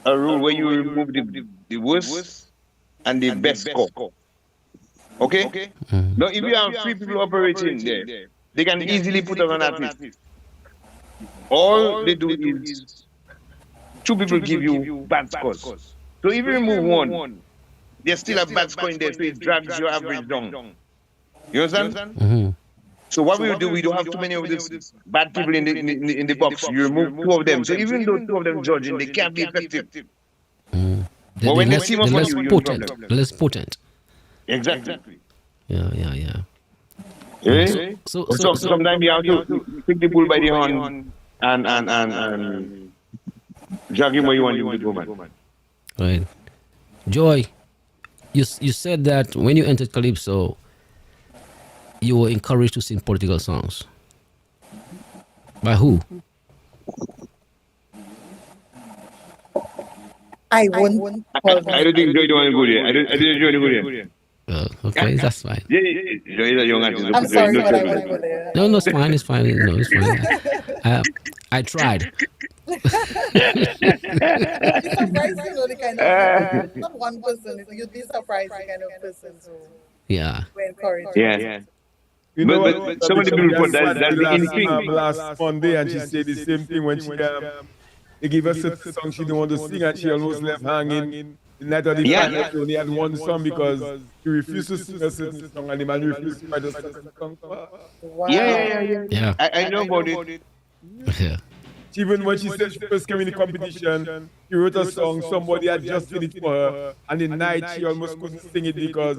rule where you remove the worst and the best score. Okay? Mm. Now, if you have three people operating there, they can easily put on an artist. All they do is two people give you bad scores. So if you remove one, there's still a bad score in there, so it drags your average down. You understand? Mm-hmm. So what we do, we don't have too many of these bad people in the box. You remove two of them. So even though two of them judging, they can't be effective. Mm. But when they less, team up they're on less you, you're in potent. problem. Less potent. Exactly. Yeah. Eh? So Sometimes you have to pick the bull by the horn and drag him where you want him to go, man. right. Joy, you said that when you entered Calypso, you were encouraged to sing political songs. By who? I wouldn't call I don't think Joy don't want to go there. I didn't Joy to go there. Okay, that's fine. Yeah. Joy is a young artist. I'm Joy sorry, no but I trouble. wouldn't go there. No, it's fine. It's fine. No, it's fine. I tried. It's surprising, you know, the kind of not one person. You'd be surprised the kind of person who Yeah. we encourage. Yeah. You know But what, some of the people put that's the last, in thing. last Monday, and she said the same thing when she they gave us a song she didn't want to sing, and she almost left hanging. The night of the Yeah. final, she only had one song because she refused to sing a certain song, and the man refused to write a certain song for her. Wow. Yeah. I know about it. Yeah. Even when she said she first came in the competition, she wrote a song, somebody adjusted it for her, and the night she almost couldn't sing it because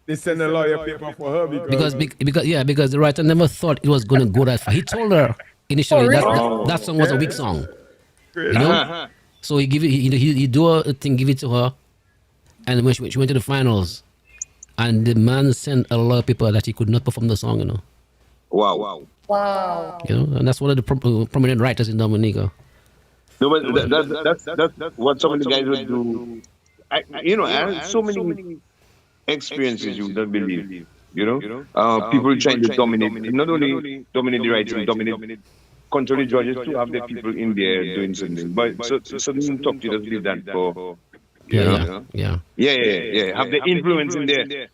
they sent a lawyer paper for her Because the writer never thought it was going to go that far. He told her initially that song was a weak song. You know? Uh-huh. So he give it. He do a thing, give it to her, and when she went to the finals, and the man sent a lot of people that he could not perform the song. You know, Wow. Wow. and that's one of the prominent writers in Dominica. No, but that's what some of the guys would do. I had so many experiences you don't believe. People trying to dominate, not only dominate the writing, dominate control the judges to have the people in there doing something. But so don't talk to just leave that for Yeah. Have the influence in there.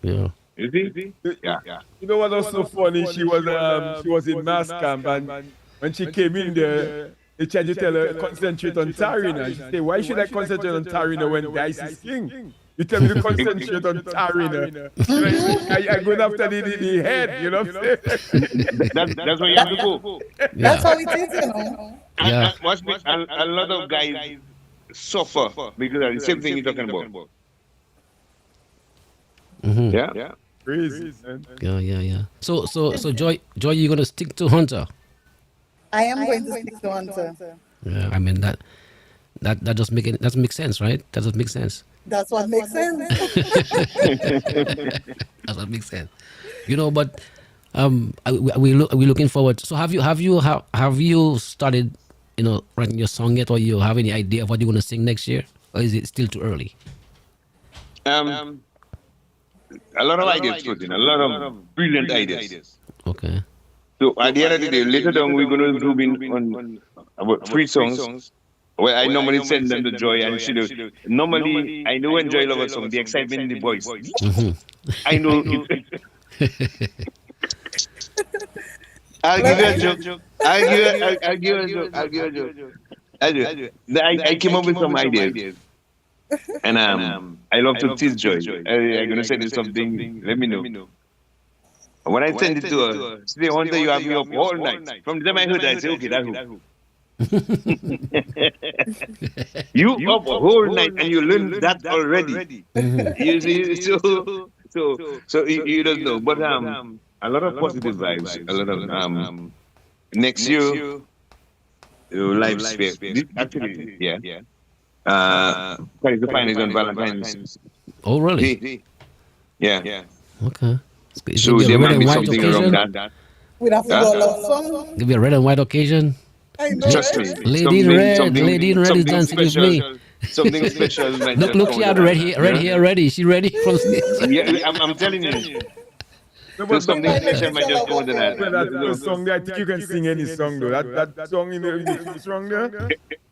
Yeah. You see? Yeah. You know what was so funny? She was in mass camp, and when she came in there, they tried to tell her concentrate on Tarina. She said, "Why should I concentrate on Tarina when Dice is king? You tell me to concentrate on Tarina. I'm going after the head, you know what I'm saying?" That's where you have to go. That's how it is, you know. Yeah. And a lot of guys suffer because of the same thing you're talking about. Mm-hmm. Yeah. Crazy, man. Yeah. So Joy, you're gonna stick to Hunter. I am going to stick to Hunter. Yeah. I mean that just that makes sense, right? That does make sense. That's what makes sense. That's what makes sense. But we looking forward. So have you started writing your song yet, or you have any idea of what you're gonna sing next year, or is it still too early? A lot of ideas floating, a lot of brilliant ideas. Okay. So at the end of the day, later on we're gonna zoom in on about 3 songs. Where I normally send them to Joy and she do. Normally, I know when Joy loves a song, the excitement in the voice. I know it. I'll give you a joke. I'll give you a joke. I came up with some ideas. And I love to tease Joy. I'm gonna send you something, let me know. When I send it to her, she say, "Hunter, you have me up all night." From the time I heard that, I say, "Okay, that's who." You up a whole night and you learn that already. You see, so you don't know, but a lot of positive vibes. A lot of next year, Lifesphere. This actually, yeah. Paris the Fine is on Valentine's Oh, really? Day. Yeah. Okay. It's So gonna be a there red might and be white something around occasion. that. We'd have to Huh? do a love song. Give me a red and white occasion. I know, Trust me. right? Lady in red, lady in red is something dancing with special. me. Something special might Look, just look, come she with had that. red hair, red hair ready. She ready from. Yeah, I'm telling you. No, There's something Might make special it might just come sound with like that. that song there, I think you can sing any song though. That song in the song there,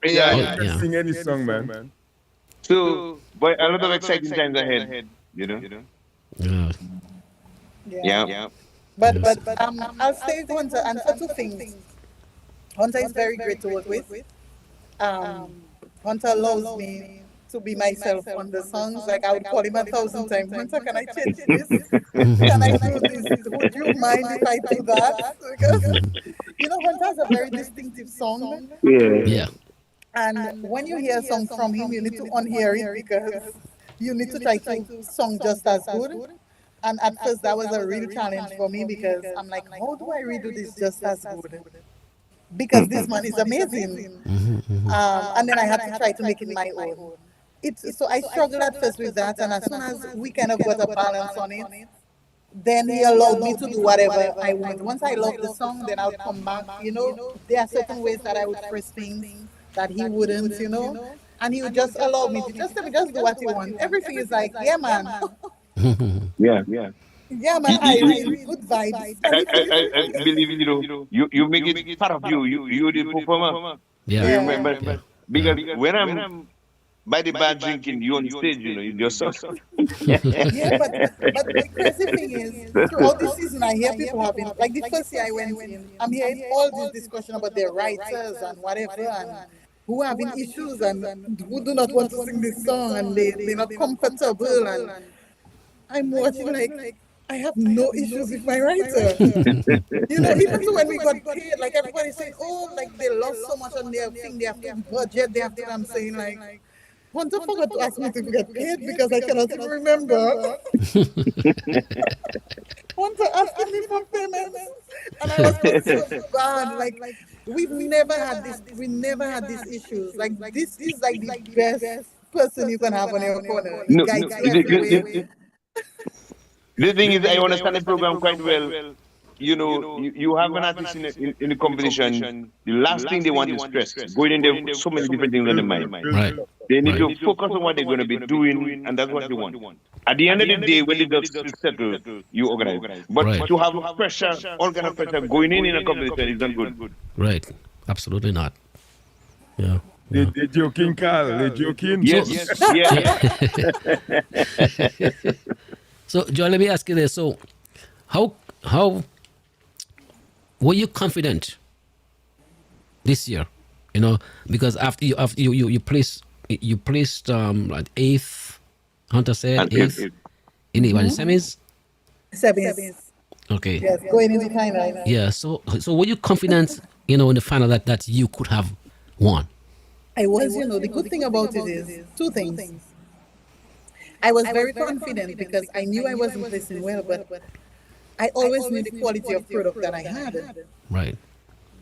Yeah. you can Yeah. sing any song, man. So, but a lot of exciting times ahead. You know. Yeah. Yeah. But I'll say Hunter answer two things. Hunter is very great to work with. Hunter allows me to be myself on the songs. Like I would call him 1,000 times. Hunter, can I change this? Can I do this? Would you mind if I do that? Because Hunter has a very distinctive song. Yeah. And when you hear a song from him, you need to unhear it because you need to try to song just as good. And at first, that was a real challenge for me because I'm like, how do I redo this just as good? Because this man is amazing. And then I had to try to make it my own. So I struggled at first with that, and as soon as we kind of got a balance on it, then he allowed me to do whatever I want. Once I love the song, then I'll come back. There are certain ways that I would phrase things that he wouldn't, and he would just allow me to just let me just do what you want. Everything is like, yeah, man. Yeah. Yeah, man, I good vibes. I believe you make it part of you. You the performer. Yeah. You remember? Because when I'm by the bar drinking, you on stage, you just Yeah, but the crazy thing is, throughout this season, I hear people having, like the first year I went in, I'm hearing all this discussion about their writers and whatever, and who are having issues and who do not want to sing this song and they're not comfortable. And I'm watching like, I have no issues with my writer. Even so when we got paid, like everybody saying, oh, like they lost so much on their thing, they have to budget, they have to, I'm saying like, Hunter forgot to ask me to get paid because I cannot even remember. Hunter asking me for payments, and I was feeling so bad. Like we never had these issues. Like this is like the best person you can have on your corner. He No, guides you every way. the thing is, I understand the program quite well. You have an artist in the competition. The last thing they want is stress. Going in there, so many different things on the mind. Right. They need to focus on what they're going to be doing, and that's what they want. At the end of the day, when the dust is settled, you organize. But Right. to have pressure, all kind of pressure going in a competition is not good. Right. Absolutely not. Yeah. They joking, Carl. They joking. Yes, yeah. So, John, let me ask you this. So, how were you confident this year? Because after you placed like eighth. Hunter said And eighth in the semis. Seventh. Okay. Yes, going into final. Yeah. So were you confident? In the final that you could have won. I was, the good thing about it is two things. I was very confident because I knew I wasn't placing well, but I always knew the quality of product that I had. Right.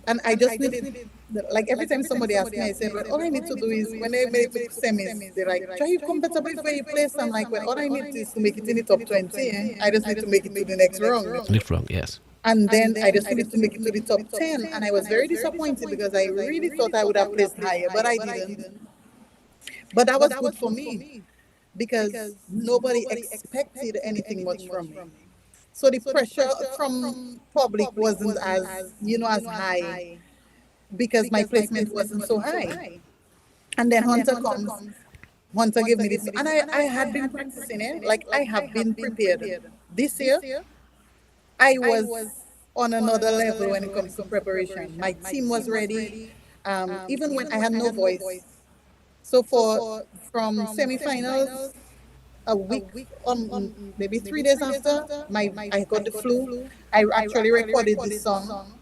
And I just needed, like every time somebody asks me, I say, well, all I need to do is, when they make it to semis, they're like, try it comfortably for your place. I'm like, well, all I need is to make it in the top 20. I just need to make it to the next round. Next round, yes. And then I just needed to make it to the top 10. And I was very disappointed because I really thought I would have placed higher, but I didn't. But that was good for me because nobody expected anything much from me. So the pressure from public wasn't as high because my placement wasn't so high. And then Hunter comes. Hunter gave me this, and I had been practicing it. Like I have been prepared. This year, I was on another level when it comes to preparation. My team was ready, even when I had no voice. So from semifinals, a week, maybe 3 days after, I got the flu. I actually recorded this song,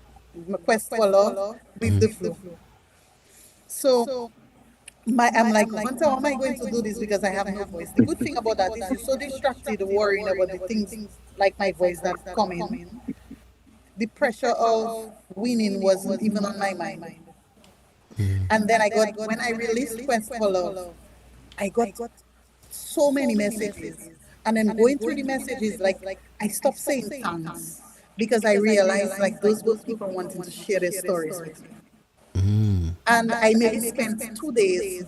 Quest for Love, with the flu. So I'm like, Hunter, how am I going to do this because I have no voice? The good thing about that is you're so distracted worrying about the things like my voice that's coming. The pressure of winning wasn't even on my mind. And then when I released Quest for Love, I got so many messages. And then going through the messages, like I stopped saying thanks because I realized like those were people wanting to share their stories with me. And I maybe spent 2 days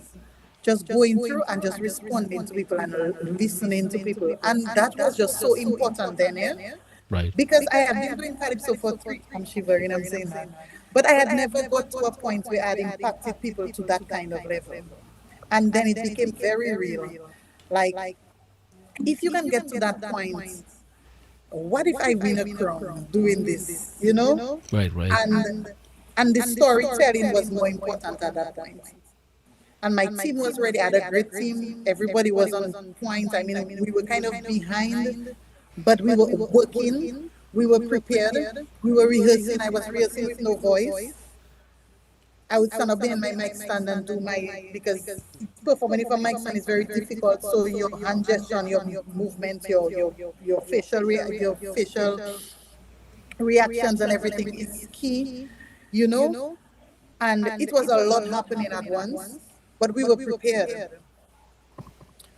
just going through and just responding to people and listening to people. And that was just so important then, yeah? Right. Because I had been doing Calypso for three, I'm shivering, I'm saying that. But I had never got to a point where I had impacted people to that kind of level. And then it became very real. Like, if you can get to that point, what if I win a crown doing this, you know? Right. Right. And the storytelling was more important at that point. And my team was ready. I had a great team. Everybody was on point. I mean, we were kind of behind, but we were working. We were prepared. We were rehearsing. I was rehearsing with no voice. I would stand up behind my mic stand and do because performing from mic stand is very difficult. So your hand gesture, your movement, your facial reactions and everything is key, you know. And it was a lot happening at once, but we were prepared.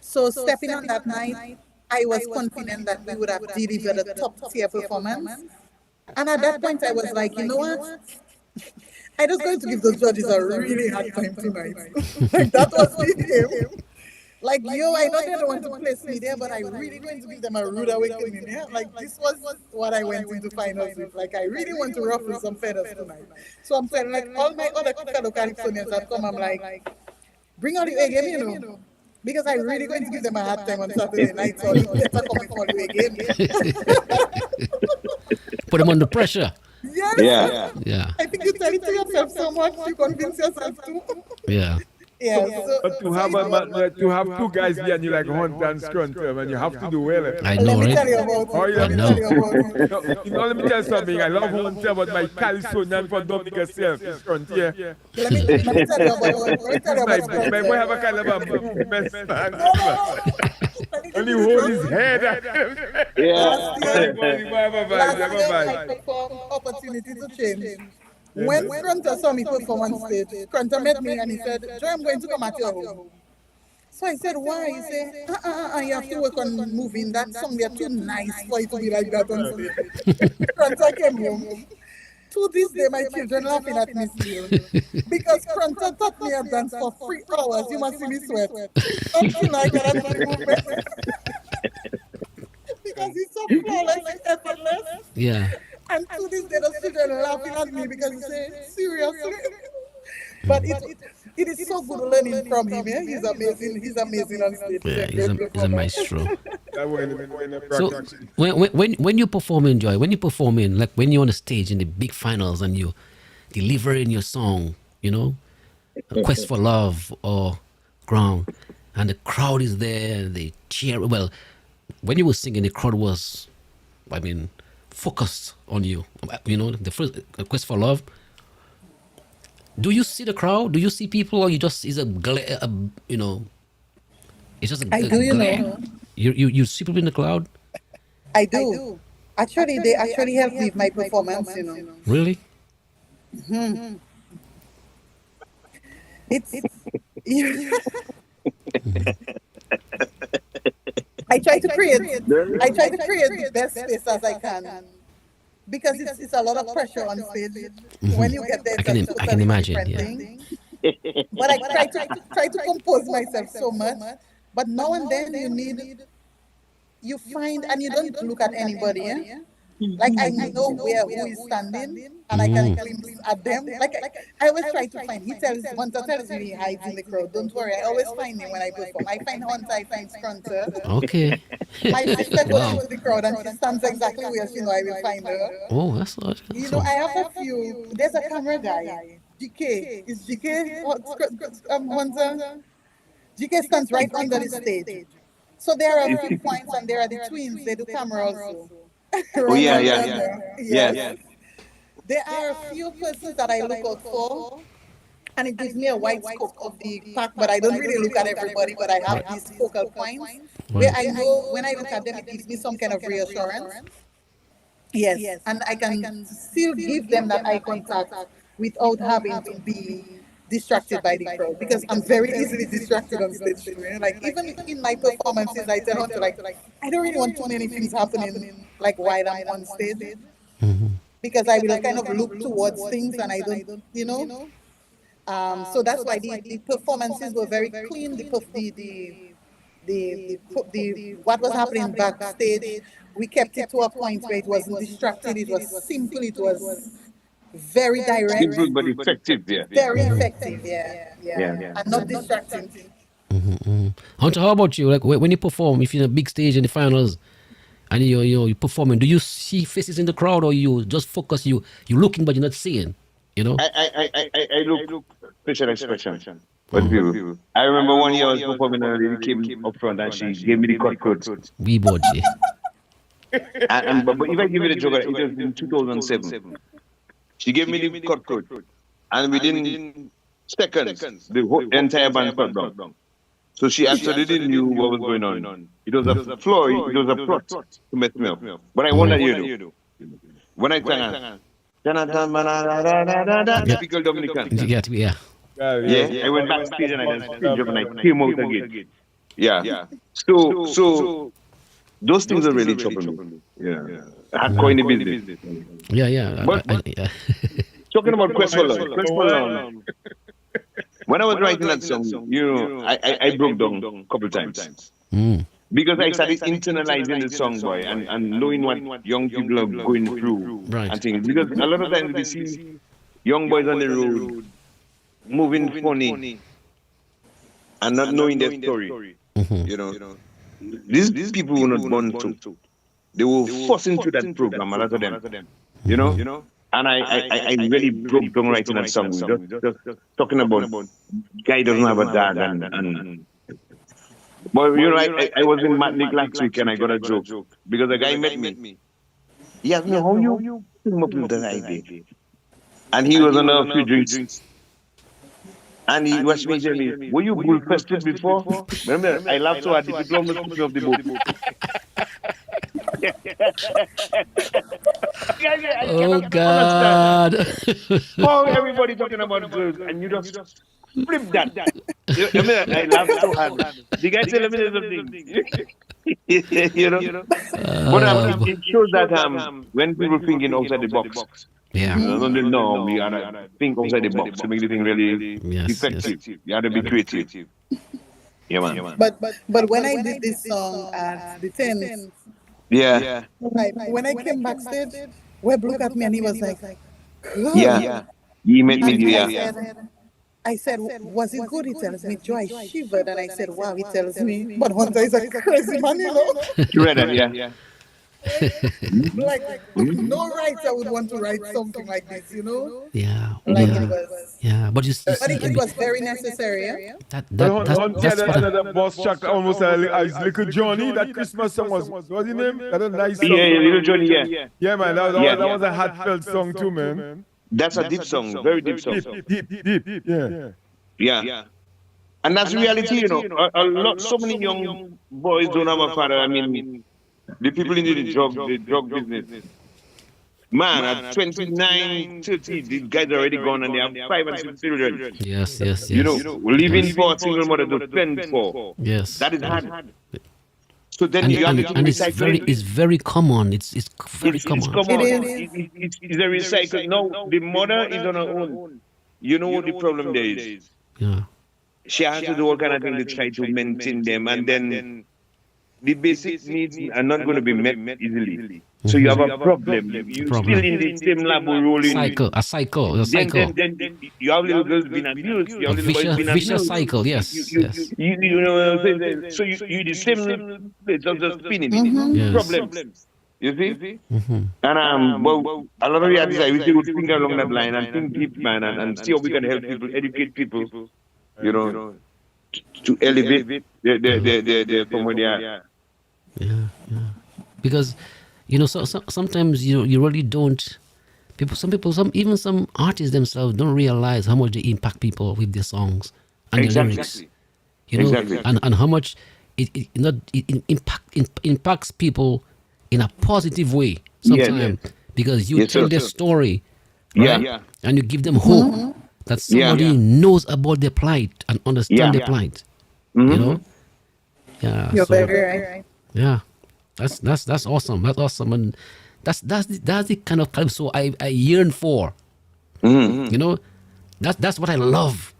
So stepping on that night, I was confident that we would have delivered a top tier performance. And at that point, I was like, you know what? I just going to give those judges a really hard time tonight. Like that was the aim. Like, yo, I know they don't want to place me there, but I'm really going to give them a rude awakening. Yeah? Like, this was what I went into finals with. Like, I really want to ruffle some feathers tonight. So I'm saying, like, all my other fellow Calypsonians have come, I'm like, bring out the A game, you know. Because I'm really going to give them a hard time on Saturday night, so you better come and call you again. Put them under pressure. Yes. Yeah. I think you tell it to yourself so much, you convince yourself too. Yeah. Yeah. But to have two guys behind you like Hunter and Scrunter, man, you have to do well. I Let know, me tell right? you about Oh, it. yeah. Let me tell you about it. No, you know, let me tell you something. I love Hunter, but my Calypsonian for Dominic herself is Scrunter. Let me tell you about it. Let me tell you My about boy it. have a kind of a mess, man. Let me And give he you the hold truth. his head. Yeah. Last year, I performed Opportunity to Change. When Crunter saw me perform on stage, Crunter met me and he said, Joy, I'm going to come at your home. So I said, why? He said, you have to work on moving that song. They're too nice for it to be like that on stage. Crunter came home. To this day, my children laughing at me still. Because Crunter taught me a dance for 3 hours. You must see me sweat. Until I got out of the movement. Because it's so flawless and effortless. Yeah. And to this day, the children laughing at me because they say, seriously? But it is so good learning from him. Yeah? He's amazing. He's amazing on stage. Yeah. He's a maestro. So So, when you performing, Joy, when you performing, like when you're on the stage in the big finals and you delivering your song, you know, A Quest for Love or Ground, and the crowd is there and they cheer. Well, when you were singing, the crowd was, I mean, focused on you. You know, the first A Quest for Love. Do you see the crowd? Do you see people, or you just is a glare? You know, it's just a I do, you glare. know. You see people in the crowd? I do. Actually, they actually help me with my performance, you know. Really? It's I try to create the best space as I can. Because it's a lot of pressure on stage. When you get there, I can it's a I can totally imagine. different Yeah. thing. But I try to compose myself so much. But now and then you find and you don't look at anybody. Eh? Like I know who is standing and I can glimpse at them. Like I always try to find. Hunter tells me he hides in the crowd. Don't worry, I always find him when I perform. I find Hunter, I find Scrunter. Okay. My sister goes Wow. into the crowd and she stands exactly where she know I will find her. Oh, that's You know, awesome. I have a few. There's a camera guy. GK. Is GK? Hunter? GK stands right under the stage. So there are a few points and there are the twins. They do camera also. Oh, yeah, Right yeah, under yeah. there. Yes. Yes. There are a few persons that I look out for. And it gives me a wide scope of the pack, but I don't really look at everybody, but I have these focal points where I know when I look at them, it gives me some kind of reassurance. Yes, and I can still give them that eye contact without having to be distracted by the crowd because I'm very easily distracted on stage. You know? Like even in my performances, I tell Hunter like I don't really want too many things happening like while I'm on stage because I will kind of look towards things and I don't, you know. So that's why the performances were very clean. The what was happening backstage, we kept it to a point where it wasn't distracted. It was simple. It was very direct, Simple but effective, yeah. very effective. Yeah, Yeah. and not distracting. Hunter, how about you? Like when you perform, if you're in a big stage in the finals, and you're performing, do you see faces in the crowd, or you just focus? You're looking, but you're not seeing. You know. I look special expression. But people, I remember one year I was performing and a lady came up front and she gave me the cut. We bought you. But if I give you the joke, it was in 2007. She gave me the cut, and within seconds, the whole entire band shut down. So she absolutely knew what was going on. It was a ploy, it was a plot to mess me up. But I wonder, you know, when I sang, typical Dominican. Yeah. Yeah, I went backstage and I just screamed up and I came out again. Yeah. So those things are really troubling me. Yeah. I had coined the business. Yeah. But talking about Quest for Love, when I was writing that song, you know, I broke down a couple times. Because I started internalizing the song, boy, and knowing what young people are going through and things. Because a lot of times we see young boys on the road moving funny and not knowing their story. You know, these people were not born to. They were forced into that program, a lot of them. You know? And I really broke down writing that song. Just talking about guy doesn't have a dad and but you know, I was in Matnik last week and I got a joke because a guy met me. He asked me, how you came up with that idea? And he was on a few drinks. And he watched me tell me, were you bull fested before? Remember, I laughed so hard, the people almost took me off the boat. Oh God! Oh, everybody talking about girls, and you just flip that. I laughed so hard. The guy said, "Let me tell you something." You know, but it shows that when people thinking outside the box, Yeah. no, we gotta think outside the box to make the thing really effective. You gotta be creative. Yeah, man. But when I did this song at the 10, Yeah. when I came backstage, Webb looked at me and he was like, "Good." Yeah. He met me. And Yeah. I said, "Was it good?" He tells me. Joy shivered and I said, "Wow." He tells me, "But Hunter is a crazy man, you know." You read that? Yeah. Like no writer would want to write something like this, you know. Yeah. Like yeah. it was. Yeah, but you But see, it was very necessary. Yeah? that's Another boss track, almost as Little Johnny. That Christmas song what's his name? That a nice song. Yeah, Little Johnny. Yeah. Yeah, man. That was a heartfelt song too, man. That's a deep song, very deep song. Deep. Yeah. And that's reality, you know. A lot, so many young boys don't have a father. I mean, the people in the drug business. Man, at 29, 30, these guys are already gone and they have 5 and 6 children. Yes. You know, living for a single mother to fend for. Yes. That is hard. So then And, you have and, to and it's recycle. very common. It's very It's common. common. It It's a recycle. No, the mother is on her own. You know what the problem there is? Yeah. She has to do all kind of things to try to maintain them, and then the basic needs are not going to be met easily. So you have a problem. You're Problem. still in the same lab rolling. A cycle. Then you have little girls being abused. You A have little boys being vicious abused. cycle. Yes. Yes. You know what I'm saying? So you the same place of just spinning. Yes. Problems. You see? And well, a lot of the artists I wish they would think along that line and think deep, man, and see how we can help people, educate people, you know, to elevate their from where they are. Yeah. Because sometimes you really don't. Even some artists themselves don't realize how much they impact people with their songs and their lyrics. Exactly. And how much it impacts people in a positive way sometimes because you tell their story, right? Yeah. And you give them hope that somebody knows about their plight and understand their plight. You know? Yeah. You're so, very right. yeah. That's awesome. That's awesome. And that's the kind of calypso I yearn for. You know? That's what I love.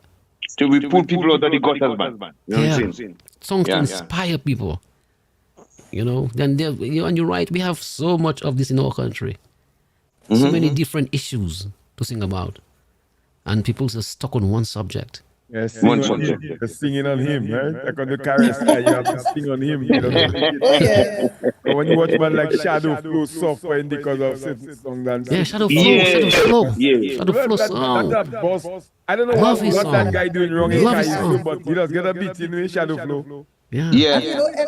So we pull people out of the gutters, man. You know what I'm Yeah. saying? Songs to Yeah. inspire people. You know, then and you're right, we have so much of this in our country. So many different issues to sing about. And people just stuck on one subject. Yeah, sing One on subject. him. You're singing on him, right? Like on the chorus side, you have to sing on him. You know? Oh yeah. But when you watch man like Shadow Flow suffering because of certain songs and Yeah, Shadow Flow, Yeah. Shadow Flow. Yeah. Shadow Flow that song. boss. I don't know Love what his that song. guy doing wrong in Love his Calypso, song. but he does get a beat in Shadow Flow. Yeah. Yeah. And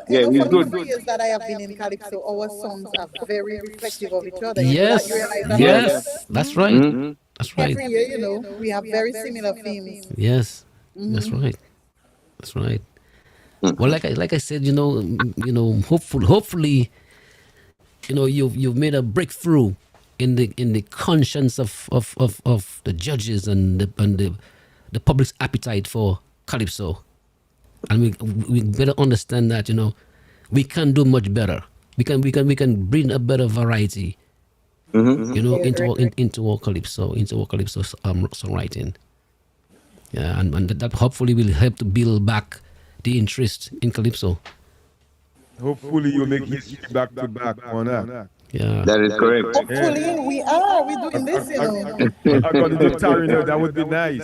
Yeah, he's for good. the 3 years that I have been in Calypso, our songs are very reflective of each other. Yes. You realize that? Yes. That's right. That's right. Every year, we have very similar themes. Yes. That's right. That's right. Well, like I said, hopefully, you've made a breakthrough in the conscience of the judges and the public's appetite for calypso, and we better understand that we can do much better. We can bring a better variety, into our calypso songwriting. Yeah, and that hopefully will help to build back the interest in calypso. Hopefully you make history back to back on that. Yeah. That is correct. Hopefully, we're doing this, According to Tarino, that would be nice.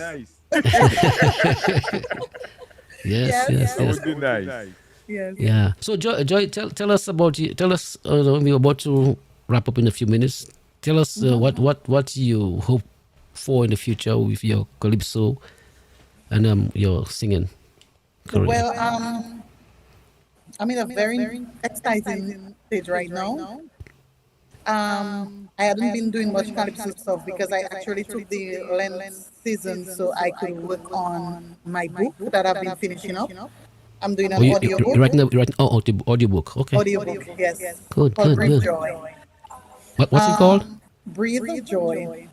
Yes. That would be nice. Yes. Yeah. So Joy, tell us about you. Tell us. We're about to wrap up in a few minutes. Tell us what you hope for in the future with your calypso and your singing career. Well, I'm in a very exciting stage right now. I hadn't been doing much calypso stuff because I actually took the Lent season so I could work on my book that I've been finishing up. I'm doing an audiobook. You're writing audiobook. Okay. Audiobook, yes. Good, Called good, Breathe good. Joy. What's it called? Breathe Joy.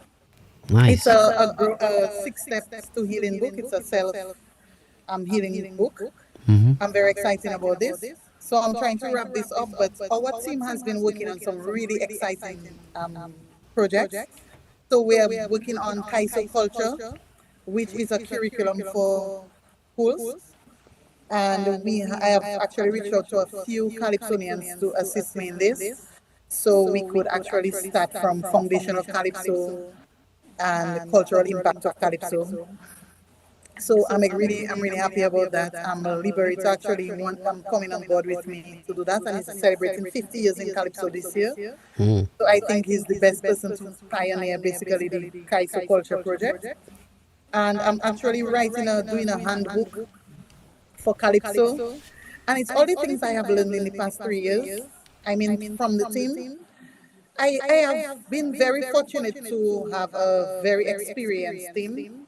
Nice. It's a 6 steps to healing book. It's a self healing book. I'm very excited about this. So I'm trying to wrap this up, but our team has been working on some really exciting projects. So we are working on Kaiso Culture, which is a curriculum for schools. And I have actually reached out to a few Calypsonians to assist me in this. So we could actually start from foundation of Calypso and the cultural impact of Calypso. So I'm really happy about that. Liberator actually coming on board with me to do that, and he's celebrating 50 years in Calypso this year. So I think he's the best person to pioneer basically the Kaiso Culture project. And I'm actually doing a handbook for Calypso, and it's all the things I have learned in the past 3 years. I mean, from the team. I have been very fortunate to have a very experienced team.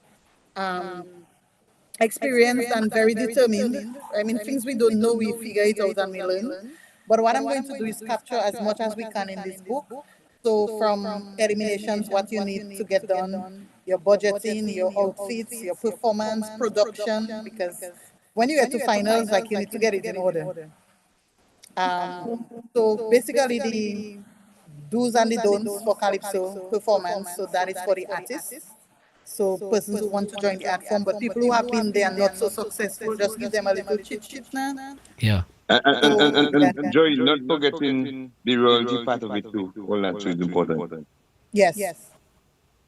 Experienced and very determined. I mean, things we don't know, we figure it out and we learn. But what I'm going to do is capture as much as we can in this book. So from eliminations, what you need to get done, your budgeting, your outfits, your performance, production, because when you get to finals, like you need to get it in order. So basically the do's and the don'ts for Calypso performance, so that is for the artists. So persons who want to join the art form, but people who have been there and not so successful, just give them a little cheat sheet now. Yeah. And Joy, not forgetting the royalty part of it too. All that too is important. Yes.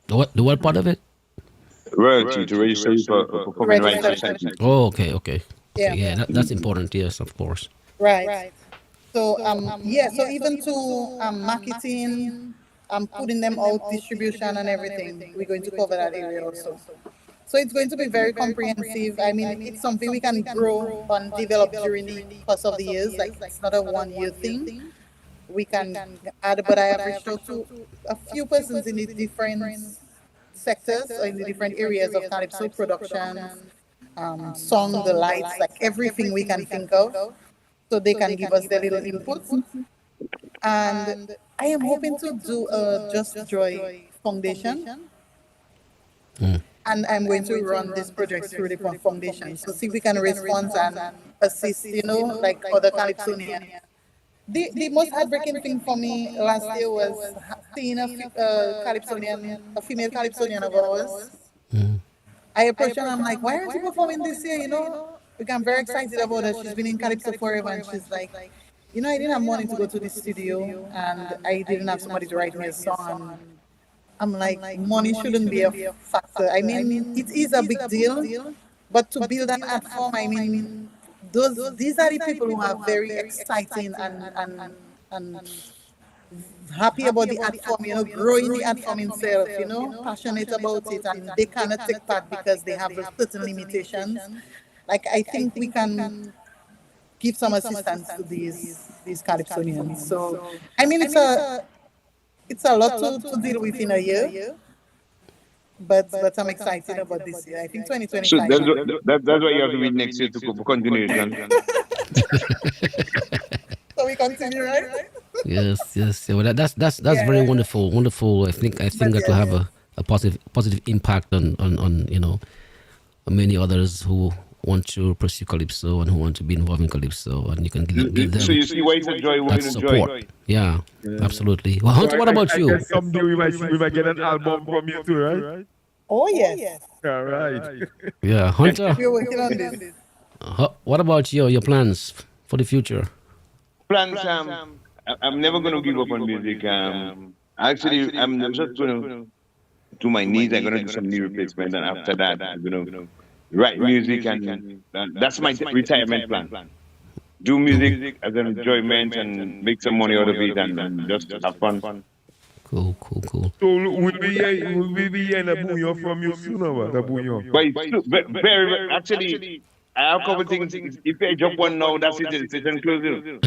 The what part of it? Royalty to register for performing rights Register. society. Oh, okay. Yeah. Yeah, that's important. Yes, of course. Right. So so even to marketing, putting them out, distribution and everything, we're going to cover that area also. So it's going to be very comprehensive. I mean, it's something we can grow and develop during the course of the years. Like it's not a 1 year thing. We can add, but I have reached out to a few persons in the different sectors or in the different areas of Calypso production, song, the lights, like everything we can think of. So they can give us their little input. And I am hoping to do a Just Joy Foundation. and I'm going to run this project through the foundation. So see if we can raise funds and assist, like other Calypsonians. The most heartbreaking thing for me last year was seeing a female Calypsonian of ours. I approached her and I'm like, why aren't you performing this year? Because I'm very excited about her. She's been in Calypso forever, and she's like, I didn't have money to go to the studio, and I didn't have somebody to write me a song. I'm like, money shouldn't be a factor. I mean, it is a big deal, but to build an art form, I mean, these are the people who are very exciting and happy about the art form, growing the art form itself, passionate about it, and they cannot take part because they have certain limitations. Like, I think we can give some assistance to these Calypsonians. So, I mean, it's a lot to deal with in a year, but I'm excited about this year. I think 2025. So that's what you have to read next year to go for continuation. So we continue, right? Yes. Yeah, well, that's very wonderful. I think that will have a positive impact on many others who want to pursue Calypso and who want to be involved in Calypso, and you can give them So you see why it's a joy, that support. Yeah, absolutely. Well, Hunter, what about you? I guess someday we might get an album from you too, right? Oh, yes. All right. Yeah, Hunter. We're working on this. What about your plans for the future? Plans, I'm never going to give up on music. Actually, I'm just going to do my needs. I'm going to do some knee replacement, and after that, I'm going to write music, and that's my retirement plan. Do music as an enjoyment and make some money out of it, and just have fun. Cool. So we'll be hearing a bouillon from you soon, or a bouillon? But it's very, actually, I have a couple things. If I jump one now, that's it. It's inclusive.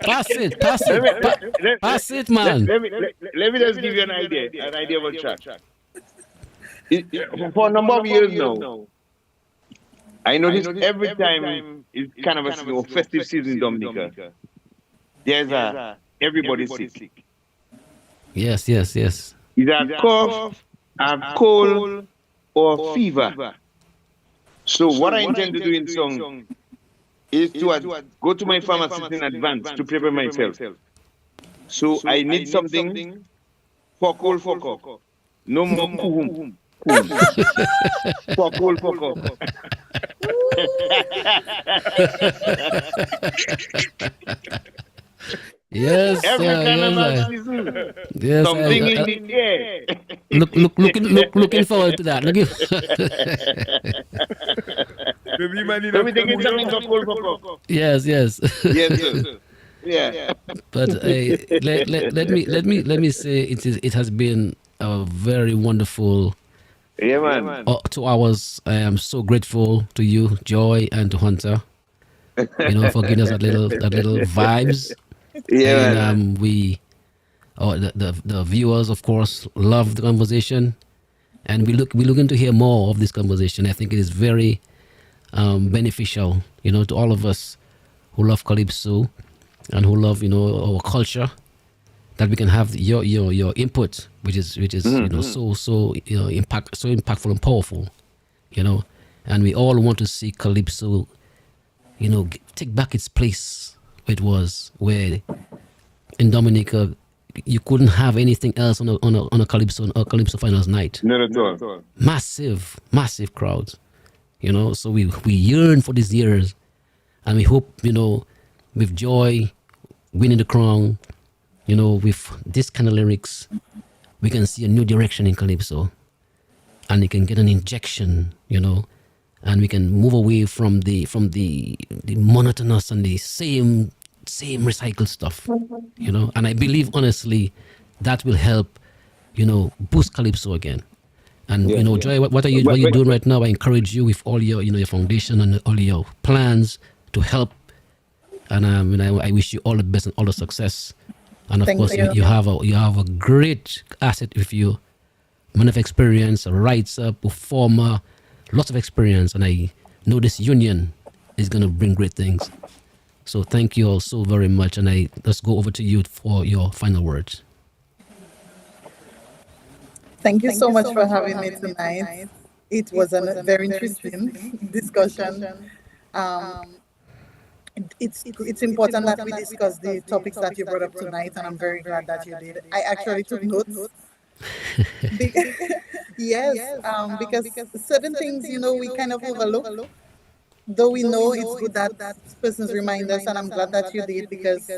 Pass it, man. Let me just give you an idea of a track. For a number of years now, I notice every time it's kind of a festive season in Dominica, there's everybody's sick. Yes. Either a cough, a cold, or fever. So what I intend to do in song is to go to my pharmacist in advance to prepare myself. So I need something for cold, for cough. No more kuhum. For cold, for cough. Yes, Every kind of season. Yes, Something in the air. looking forward to that. Maybe you might need Let me take something for cold, for cough. Yes. Yes, sir. Yeah. But let me say it has been a very wonderful Yeah, man. 2 hours. I am so grateful to you, Joy, and to Hunter, for giving us that little vibes. Yeah, And the viewers, of course, love the conversation, and we're looking to hear more of this conversation. I think it is very beneficial, to all of us who love Calypso and who love, our culture, that we can have your input, which is so impactful and powerful, and we all want to see Calypso, take back its place where it was, where in Dominica you couldn't have anything else on a Calypso finals night. Not at all. Massive crowds, so we yearn for these years, and we hope, with Joy winning the crown, with this kind of lyrics, we can see a new direction in Calypso, and we can get an injection, and we can move away from the monotonous and the same recycled stuff, and I believe honestly that will help, boost Calypso again. And Joy, what are you doing right now? I encourage you with all your your foundation and all your plans to help, and I wish you all the best and all the success. And of course, you have a great asset with you, man of experience, a writer, performer, lots of experience, and I know this union is going to bring great things. So thank you all so very much, and let's go over to you for your final words. Thank you so much for having me tonight. It was a very interesting discussion. Um, it's important that we discuss the topics that you brought up tonight, and I'm very glad that you did. I actually took notes. Be- yes, because certain things, we kind of overlook. Though we know it's good that persons remind us, and I'm glad that you did because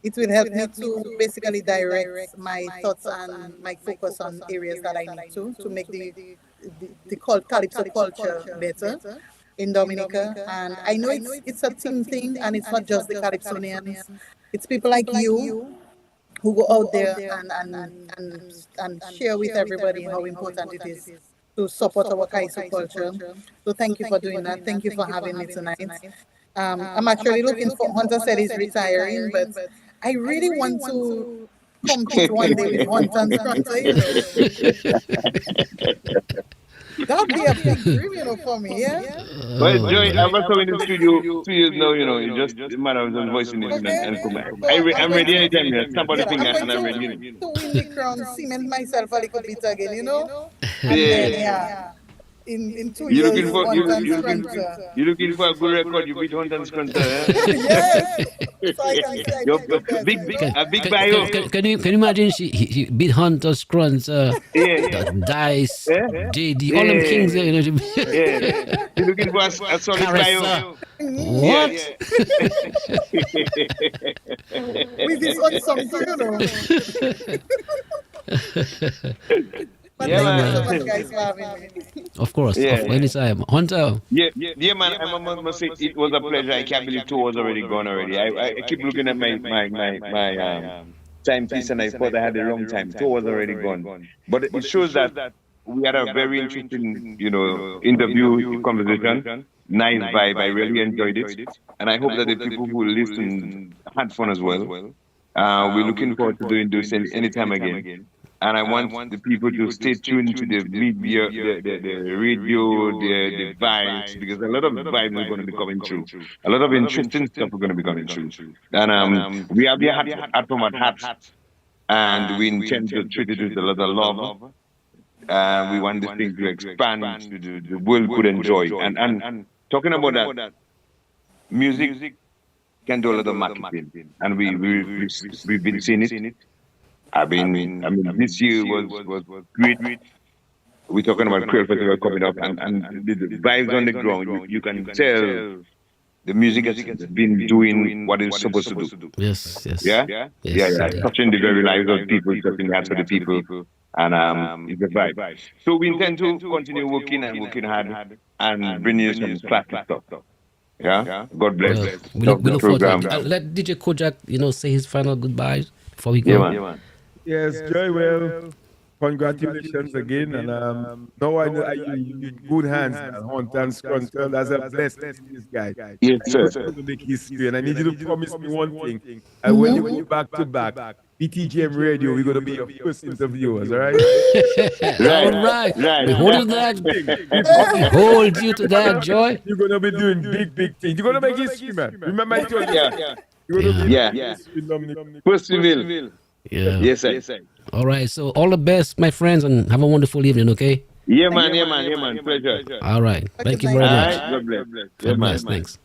it will help me to basically direct my thoughts and my focus on areas that I need to make the calypso culture better in Dominica. And I know it's a team thing, and it's not just the Calypsonians. It's people like you who go out there and share with everybody how important it is to support our Kaiso culture. So thank you for doing that. Thank you for having me tonight. I'm actually looking for, Hunter said he's retiring, but I really want to compete one day with Hunter and Scrunter, That would be a big dream, for me, yeah? Well, Joy, I've also in the studio 2 years now, you just a matter of just voicing it and come back. So I'm ready anytime, snap on the yeah, finger I'm and I'm going ready. to win the crown, cement myself a little bit again, And Yeah. then, yeah, in 2 You years, looking for Hunter and you Scrunter. looking for a good record, you beat Hunt and Scrunter, Yes! So I can say I You're did the best, big a big Can, bio. can you imagine he beat Hunter, Scrunt, Yeah. Dice, Yeah. JD, all them kings there, Yeah. You looking for a solid bio. Carissa. Yeah, What? With his own song too, But Yeah, thank you so man. much, guys, for having me. Of course, Yeah. anytime. Hunter, Yeah, man. Must say it was a pleasure. I can't believe 2 hours already gone already. I keep looking at my timepiece and I thought I had the wrong time. 2 hours already gone. But it shows that we had a very interesting, interview conversation. Nice vibe. I really enjoyed it, and I hope that the people who listen had fun as well. We're looking forward to doing this anytime again. And I want the people to stay tuned to the media, the radio, the vibes, because a lot of vibes are going to be coming through. A lot of interesting stuff are going to be coming through. And we have the hat from at hat, and we intend to treat it with a lot of love. We want this thing to expand to the world could enjoy. And talking about that, music can do a lot of marketing, and we've been seeing it. I mean, this year was great. We're talking about Creole Festival coming up, and the vibes on the ground. You can tell the music has been doing what it's supposed to do. yes, yes. Yeah, Yes, yeah. indeed. Touching the very lives of people, touching the hearts of the people, and it's a vibe. So we intend to continue working hard and bring you some classic stuff. Yeah. God bless. Well, we Love the look forward to program. it. Let DJ Kojak, say his final goodbyes before we Yeah, go. man. Yes, Joy, well, congratulations again. And now I know you're in good hands, Hunt and Scrunter. That's a blessing in this guy. Yes, You're sir. going to make history. And I need you to promise me one thing. And when you go back to back, BTGM Radio, we're going to be your first interviewers, all right? All right. We hold that. We hold you to that, Joy. You're going to be doing big things. You're going to make history, man. Remember I told you. Yeah. You're going to be Yeah. history, Dominic. First civil. Yeah. Yes, sir. All right. So all the best, my friends, and have a wonderful evening, okay? Yeah, man. Pleasure. All right. Thank you good very All much. right. God bless. God bless. Thanks.